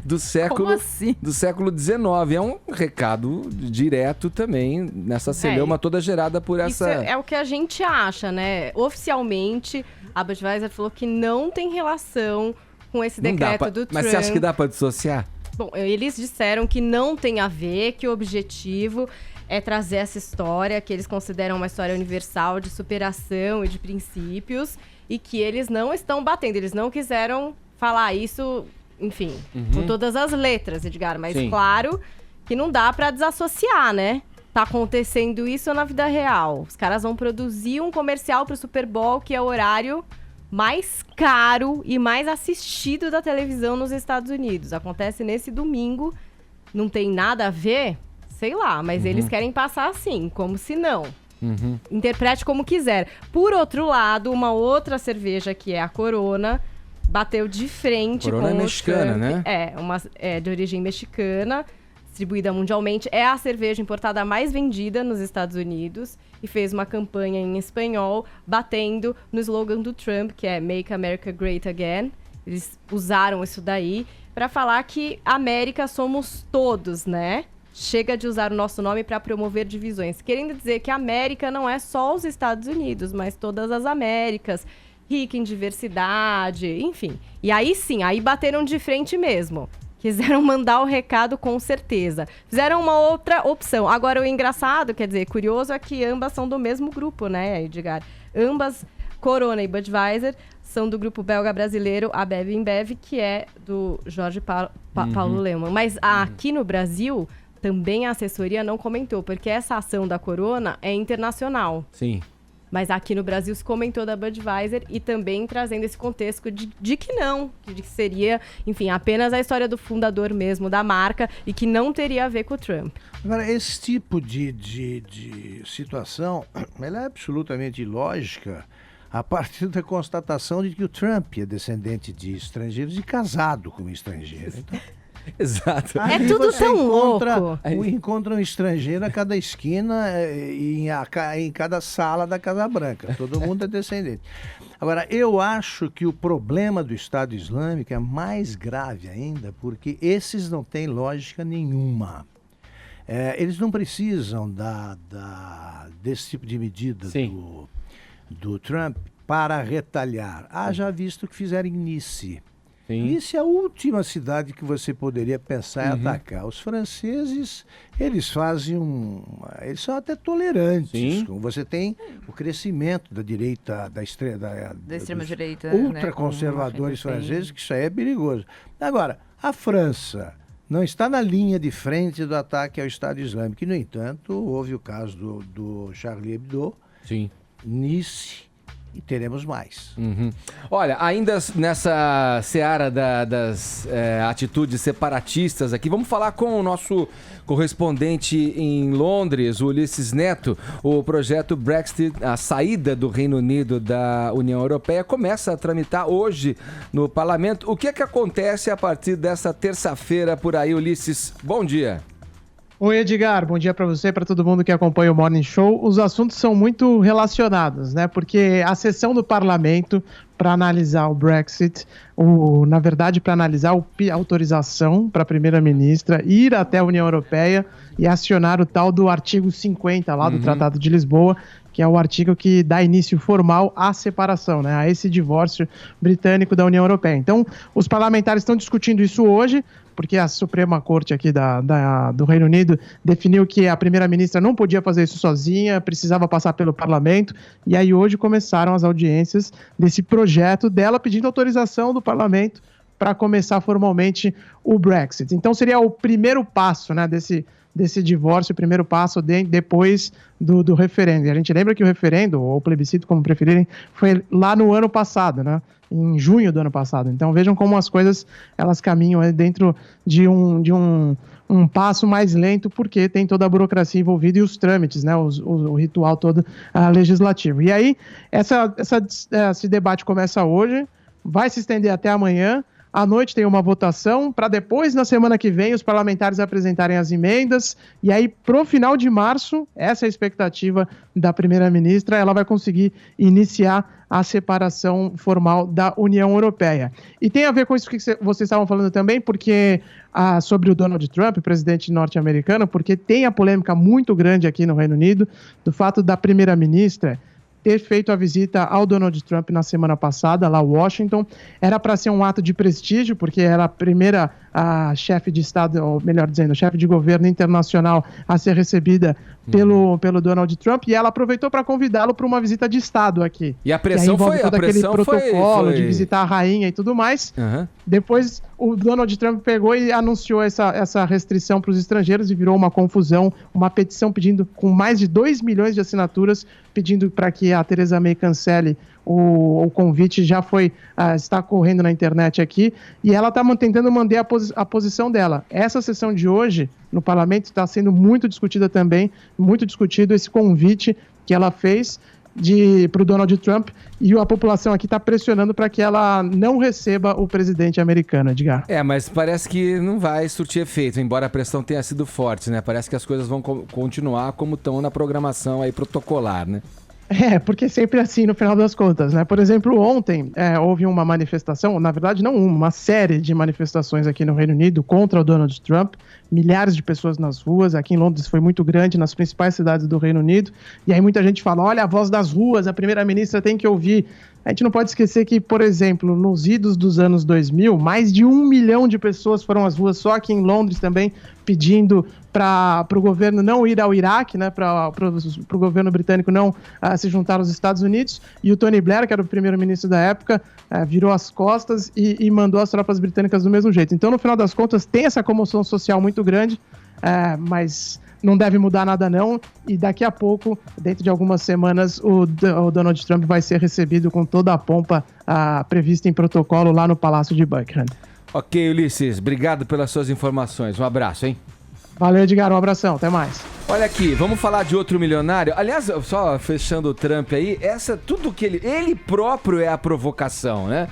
do século XIX. É um recado direto também nessa celeuma toda gerada por essa... Isso é o que a gente acha, né? Oficialmente, a Budweiser falou que não tem relação com esse decreto do Trump. Mas você acha que dá para dissociar? Bom, eles disseram que não tem a ver, que o objetivo é trazer essa história, que eles consideram uma história universal de superação e de princípios, e que eles não estão batendo, eles não quiseram falar isso, enfim, com todas as letras, Edgar, mas claro que não dá pra desassociar, né? Tá acontecendo isso na vida real. Os caras vão produzir um comercial pro Super Bowl, que é o horário mais caro e mais assistido da televisão nos Estados Unidos. Acontece nesse domingo, não tem nada a ver, sei lá, mas eles querem passar assim, como se não. Interprete como quiser. Por outro lado, uma outra cerveja, que é a Corona, bateu de frente Corona com é mexicana, Trump. né? É de origem mexicana, distribuída mundialmente. É a cerveja importada mais vendida nos Estados Unidos e fez uma campanha em espanhol, batendo no slogan do Trump, que é Make America Great Again. Eles usaram isso daí para falar que América somos todos, né? Chega de usar o nosso nome para promover divisões. Querendo dizer que a América não é só os Estados Unidos, mas todas as Américas, rica em diversidade, enfim. E aí sim, aí bateram de frente mesmo. Quiseram mandar o recado com certeza. Fizeram uma outra opção. Agora, o engraçado, quer dizer, curioso, é que ambas são do mesmo grupo, né, Edgar? Ambas, Corona e Budweiser, são do grupo belga-brasileiro Ambev InBev, que é do Jorge Paulo Lemann. Mas aqui no Brasil, também a assessoria não comentou, porque essa ação da Corona é internacional. Sim. Mas aqui no Brasil se comentou da Budweiser e também trazendo esse contexto de que não, de que seria, enfim, apenas a história do fundador mesmo da marca e que não teria a ver com o Trump. Agora, esse tipo de situação, ela é absolutamente ilógica a partir da constatação de que o Trump é descendente de estrangeiros e casado com um estrangeiro. Então, exato. É tudo tão louco. Encontra um estrangeiro a cada esquina e em cada sala da Casa Branca. Todo mundo é descendente. Agora, eu acho que o problema do Estado Islâmico é mais grave ainda, porque esses não têm lógica nenhuma. Eles não precisam desse tipo de medida do Trump para retalhar. Já visto o que fizeram em Nice. Nice é a última cidade que você poderia pensar em atacar. Os franceses, eles são até tolerantes. Você tem o crescimento da direita, da extrema-direita, ultraconservadores franceses, que isso aí é perigoso. Agora, a França não está na linha de frente do ataque ao Estado Islâmico. E, no entanto, houve o caso do Charlie Hebdo, Nice, e teremos mais. Olha, ainda nessa seara das atitudes separatistas aqui, vamos falar com o nosso correspondente em Londres, o Ulisses Neto. O projeto Brexit, a saída do Reino Unido da União Europeia, começa a tramitar hoje no Parlamento. O que é que acontece a partir dessa terça-feira por aí, Ulisses? Bom dia. Oi, Edgar, bom dia para você e para todo mundo que acompanha o Morning Show. Os assuntos são muito relacionados, né? Porque a sessão do parlamento para analisar o Brexit, na verdade, para analisar a autorização para a primeira-ministra ir até a União Europeia e acionar o tal do artigo 50 lá do Tratado de Lisboa, que é o artigo que dá início formal à separação, né? A esse divórcio britânico da União Europeia. Então, os parlamentares estão discutindo isso hoje, porque a Suprema Corte aqui do Reino Unido definiu que a primeira-ministra não podia fazer isso sozinha, precisava passar pelo parlamento, e aí hoje começaram as audiências desse projeto dela pedindo autorização do parlamento para começar formalmente o Brexit. Então seria o primeiro passo, né, desse divórcio, o primeiro passo depois do referendo. E a gente lembra que o referendo, ou o plebiscito, como preferirem, foi lá no ano passado, né? Em junho do ano passado. Então vejam como as coisas elas caminham dentro de um passo mais lento, porque tem toda a burocracia envolvida e os trâmites, né? O ritual todo legislativo. E aí, esse debate começa hoje, vai se estender até amanhã. À noite tem uma votação, para depois, na semana que vem, os parlamentares apresentarem as emendas, e aí, pro final de março, essa é a expectativa da primeira-ministra, ela vai conseguir iniciar a separação formal da União Europeia. E tem a ver com isso que vocês estavam falando também, porque sobre o Donald Trump, presidente norte-americano, porque tem a polêmica muito grande aqui no Reino Unido, do fato da primeira-ministra ter feito a visita ao Donald Trump na semana passada, lá em Washington. Era para ser um ato de prestígio, porque era a primeira chefe de Estado, ou melhor dizendo, chefe de governo internacional a ser recebida pelo Donald Trump, e ela aproveitou para convidá-lo para uma visita de Estado aqui. E a pressão foi todo aquele protocolo de foi... visitar a rainha e tudo mais. Depois o Donald Trump pegou e anunciou essa restrição para os estrangeiros e virou uma confusão, uma petição pedindo, com mais de 2 milhões de assinaturas, pedindo para que a Theresa May cancele o convite já está correndo na internet aqui, e ela está tentando manter a posição dela. Essa sessão de hoje no parlamento está sendo muito discutida também, muito discutido esse convite que ela fez para o Donald Trump, e a população aqui está pressionando para que ela não receba o presidente americano, Edgar. Mas parece que não vai surtir efeito, embora a pressão tenha sido forte, né? Parece que as coisas vão continuar como estão na programação aí protocolar, né? Porque sempre assim no final das contas, né? Por exemplo, ontem houve uma manifestação, na verdade não uma série de manifestações aqui no Reino Unido contra o Donald Trump, milhares de pessoas nas ruas, aqui em Londres foi muito grande, nas principais cidades do Reino Unido, e aí muita gente fala, olha a voz das ruas, a primeira-ministra tem que ouvir. A gente não pode esquecer que, por exemplo, nos idos dos anos 2000, mais de 1 milhão de pessoas foram às ruas só aqui em Londres também, pedindo para o governo não ir ao Iraque, né, para o governo britânico não se juntar aos Estados Unidos, e o Tony Blair, que era o primeiro-ministro da época, virou as costas e mandou as tropas britânicas do mesmo jeito. Então, no final das contas, tem essa comoção social muito grande, mas não deve mudar nada não, e daqui a pouco, dentro de algumas semanas, o Donald Trump vai ser recebido com toda a pompa prevista em protocolo lá no Palácio de Buckingham. Ok, Ulisses, obrigado pelas suas informações. Um abraço, hein? Valeu, Edgar, um abração, até mais. Olha aqui, vamos falar de outro milionário. Aliás, só fechando o Trump aí, tudo que ele próprio é a provocação, né?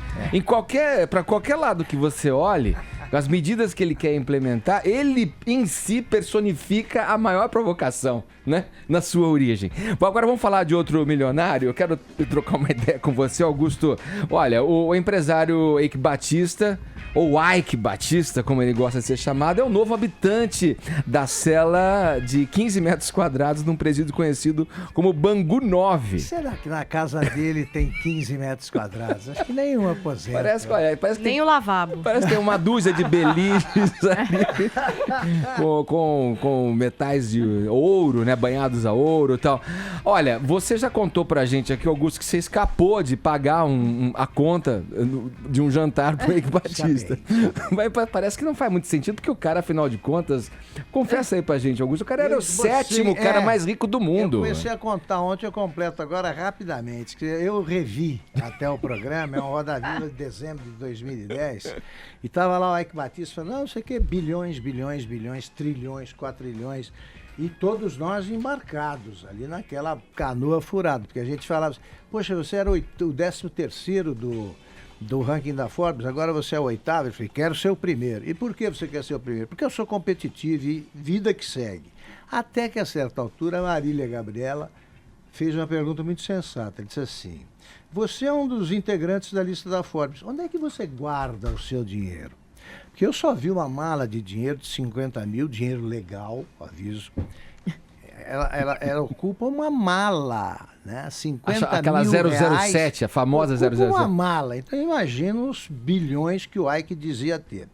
Para qualquer lado que você olhe, as medidas que ele quer implementar, ele em si personifica a maior provocação, né? Na sua origem. Bom, agora vamos falar de outro milionário. Eu quero trocar uma ideia com você, Augusto. Olha, o empresário Eike Batista, ou Ike Batista, como ele gosta de ser chamado, é o novo habitante da cela de 15 metros quadrados num presídio conhecido como Bangu 9. Será que na casa dele tem 15 metros quadrados? Acho que nenhum aposenta. Parece que nem o lavabo. Parece que tem uma dúzia de beliches ali com metais de ouro, né? Banhados a ouro e tal. Olha, você já contou pra gente aqui, Augusto, que você escapou de pagar a conta de um jantar pro Eike Batista. Mas parece que não faz muito sentido, porque o cara, afinal de contas, confessa aí pra gente, Augusto, o cara era o sétimo cara mais rico do mundo. Eu comecei a contar ontem, eu completo agora rapidamente. Eu revi até o programa, é uma Roda Viva de dezembro de 2010, e tava lá o Eike Batista falando, não sei o que, bilhões, trilhões, quatrilhões, e todos nós embarcados ali naquela canoa furada, porque a gente falava assim, poxa, você era o 13º do ranking da Forbes, agora você é o 8º. Eu falei, quero ser o primeiro. E por que você quer ser o primeiro? Porque eu sou competitivo e vida que segue. Até que a certa altura a Marília Gabriela fez uma pergunta muito sensata. Ele disse assim, você é um dos integrantes da lista da Forbes, onde é que você guarda o seu dinheiro? Porque eu só vi uma mala de dinheiro de 50 mil, dinheiro legal, aviso. Ela ocupa uma mala, né? 50 aquela mil 007, reais, a famosa ocupa 007. uma mala. Então imagina os bilhões que o Ike dizia ter.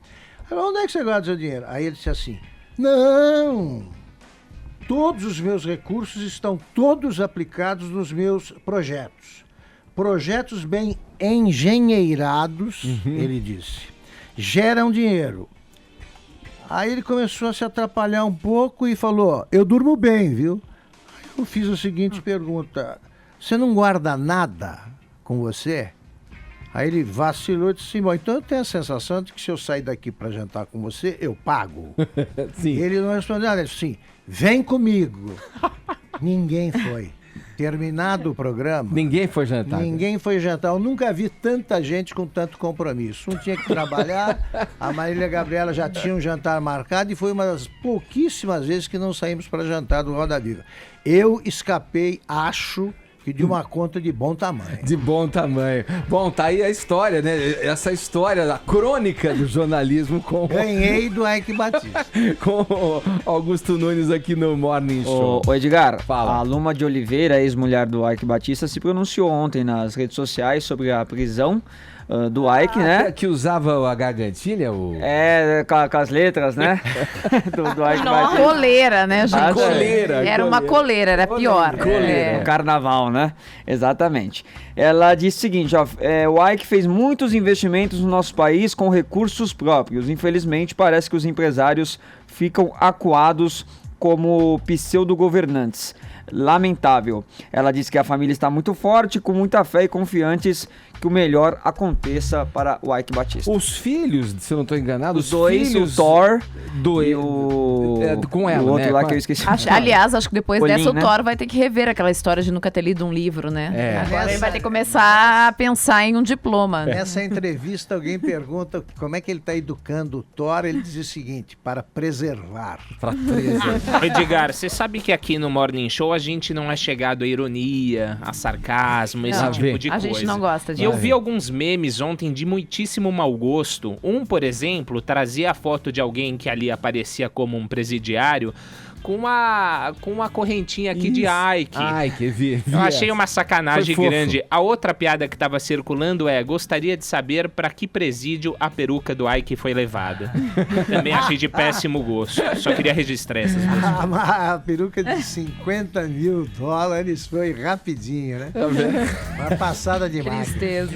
Aí, onde é que você guarda o seu dinheiro? Aí ele disse assim, não, todos os meus recursos estão todos aplicados nos meus projetos. Projetos bem engenheirados, ele disse, geram dinheiro. Aí ele começou a se atrapalhar um pouco e falou, eu durmo bem, viu? Aí eu fiz a seguinte pergunta, você não guarda nada com você? Aí ele vacilou e disse, bom, então eu tenho a sensação de que se eu sair daqui para jantar com você, eu pago. Sim. Ele não respondeu nada, ele disse assim, vem comigo. Ninguém foi. Terminado o programa... Ninguém foi jantar. Ninguém foi jantar. Eu nunca vi tanta gente com tanto compromisso. Um tinha que trabalhar, a Marília Gabriela já tinha um jantar marcado e foi uma das pouquíssimas vezes que não saímos para jantar do Roda Viva. Eu escapei, acho, que de uma conta de bom tamanho. De bom tamanho. Bom, tá aí a história, né? Essa história, a crônica do jornalismo com... Ganhei do Eike Batista. Com o Augusto Nunes aqui no Morning Show. Ô Edgar, fala. A Luma de Oliveira, ex-mulher do Eike Batista, se pronunciou ontem nas redes sociais sobre a prisão do Ike, né? Que usava a gargantilha? Com as letras, né? do Ike Batista. Coleira, né, gente? Coleira. Era uma coleira, era pior. Coleira. No carnaval, né? Exatamente. Ela disse o seguinte, ó, o Ike fez muitos investimentos no nosso país com recursos próprios. Infelizmente, parece que os empresários ficam acuados como pseudo-governantes. Lamentável. Ela diz que a família está muito forte, com muita fé e confiantes que o melhor aconteça para o Ike Batista. Os filhos, se eu não estou enganado, os dois, filhos o Thor e o... com ela, o outro né? lá que eu esqueci. Aliás, acho que depois Colin, dessa o né? Thor vai ter que rever aquela história de nunca ter lido um livro, né? Agora ele vai ter que Essa- começar a pensar em um diploma. Nessa entrevista, alguém pergunta como é que ele está educando o Thor. Ele diz o seguinte: para preservar. Edgar, você sabe que aqui no Morning Show a gente não é chegado a ironia, a sarcasmo, esse Não, tipo de a coisa. gente não gosta E disso. eu vi alguns memes ontem de muitíssimo mau gosto. Um, por exemplo, trazia a foto de alguém que ali aparecia como um presidiário com uma correntinha aqui de Ike. Ike, vi Eu achei essa. uma sacanagem Foi fofo. grande. A outra piada que estava circulando é: gostaria de saber para que presídio a peruca do Ike foi levada. Também achei de péssimo gosto. Só queria registrar essas coisas. A peruca de $50 mil foi rapidinho, né? Uma passada demais.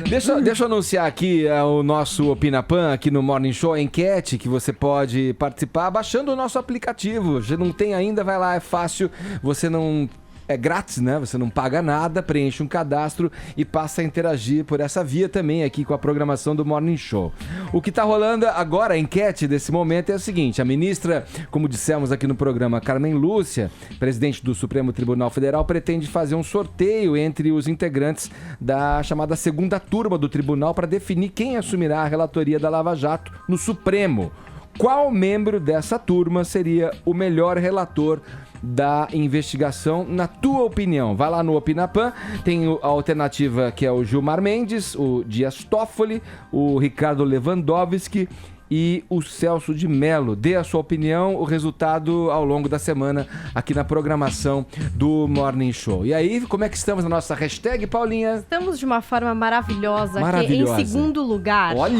Deixa eu anunciar aqui o nosso Opinapan aqui no Morning Show, a enquete que você pode participar baixando o nosso aplicativo. Já não tem ainda, vai lá, é fácil, você não... É grátis, né? Você não paga nada, preenche um cadastro e passa a interagir por essa via também aqui com a programação do Morning Show. O que tá rolando agora, a enquete desse momento é o seguinte: a ministra, como dissemos aqui no programa, Carmen Lúcia, presidente do Supremo Tribunal Federal, pretende fazer um sorteio entre os integrantes da chamada segunda turma do tribunal para definir quem assumirá a relatoria da Lava Jato no Supremo. Qual membro dessa turma seria o melhor relator da investigação, na tua opinião? Vai lá no Opinapan, tem a alternativa que é o Gilmar Mendes, o Dias Toffoli, o Ricardo Lewandowski e o Celso de Mello. Dê a sua opinião, o resultado ao longo da semana aqui na programação do Morning Show. E aí, como é que estamos na nossa hashtag, Paulinha? Estamos de uma forma maravilhosa, Maravilhosa. que em segundo lugar. Olha,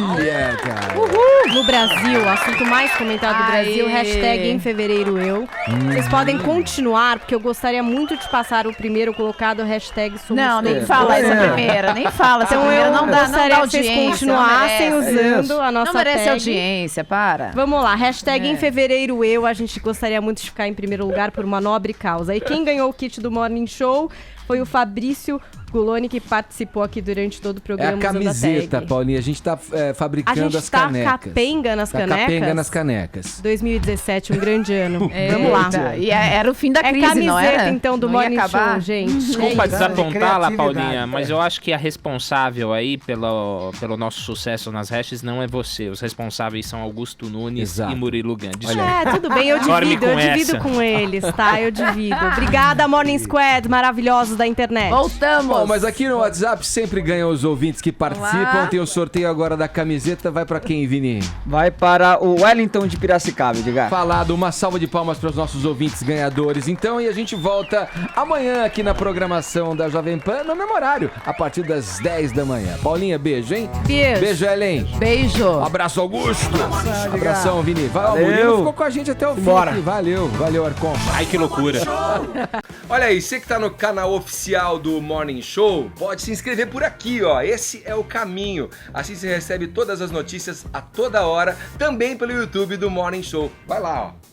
cara. Uhul! No Brasil, o assunto mais comentado do Aê! Brasil, hashtag em fevereiro eu. Vocês podem continuar, porque eu gostaria muito de passar o primeiro colocado, hashtag somos Não, nem todos. fala essa primeira, nem fala essa Então primeira, eu não dá gostaria que vocês audiência, continuassem não merece. usando a nossa Não merece tag. audiência, para. Vamos lá, hashtag É. em fevereiro eu, a gente gostaria muito de ficar em primeiro lugar por uma nobre causa. E quem ganhou o kit do Morning Show foi o Fabrício Guloni, que participou aqui durante todo o É programa a usando a camiseta, tag. Paulinha. A gente tá A fabricando gente as tá canecas. capenga nas Tá canecas. capenga nas canecas. 2017, um grande ano. Vamos lá. Eita, e era o fim da crise, camiseta, não era? então, do Não ia Morning acabar? Show, gente. Desculpa É isso. desapontá-la, Paulinha, mas eu acho que a responsável aí pelo nosso sucesso nas hashes não é você. Os responsáveis são Augusto Nunes Exato. e Murilo Gun. É, tudo bem, eu Dorme divido com essa. com eles, tá? Eu divido. Obrigada, Morning Squad, maravilhosos da internet. Voltamos. Bom, mas aqui no WhatsApp sempre ganham os ouvintes que participam. Olá. Tem o sorteio agora da camiseta. Vai pra quem, Vini? Vai para o Wellington de Piracicaba, Edgar. Falado, uma salva de palmas para os nossos ouvintes ganhadores. Então, e a gente volta amanhã aqui na programação da Jovem Pan, no mesmo horário, a partir das 10 da manhã. Paulinha, beijo, hein? Beijo. Beijo, Ellen. Beijo. Abraço, Augusto. Abração, Vini. Vai, Valeu. o Murilo ficou com a gente até o fim. Bora. aqui. Valeu, Arcon. Ai, que loucura. Olha aí, você que tá no canal oficial do Morning Show, pode se inscrever por aqui, ó. Esse é o caminho. Assim você recebe todas as notícias a toda hora, também pelo YouTube do Morning Show. Vai lá, ó.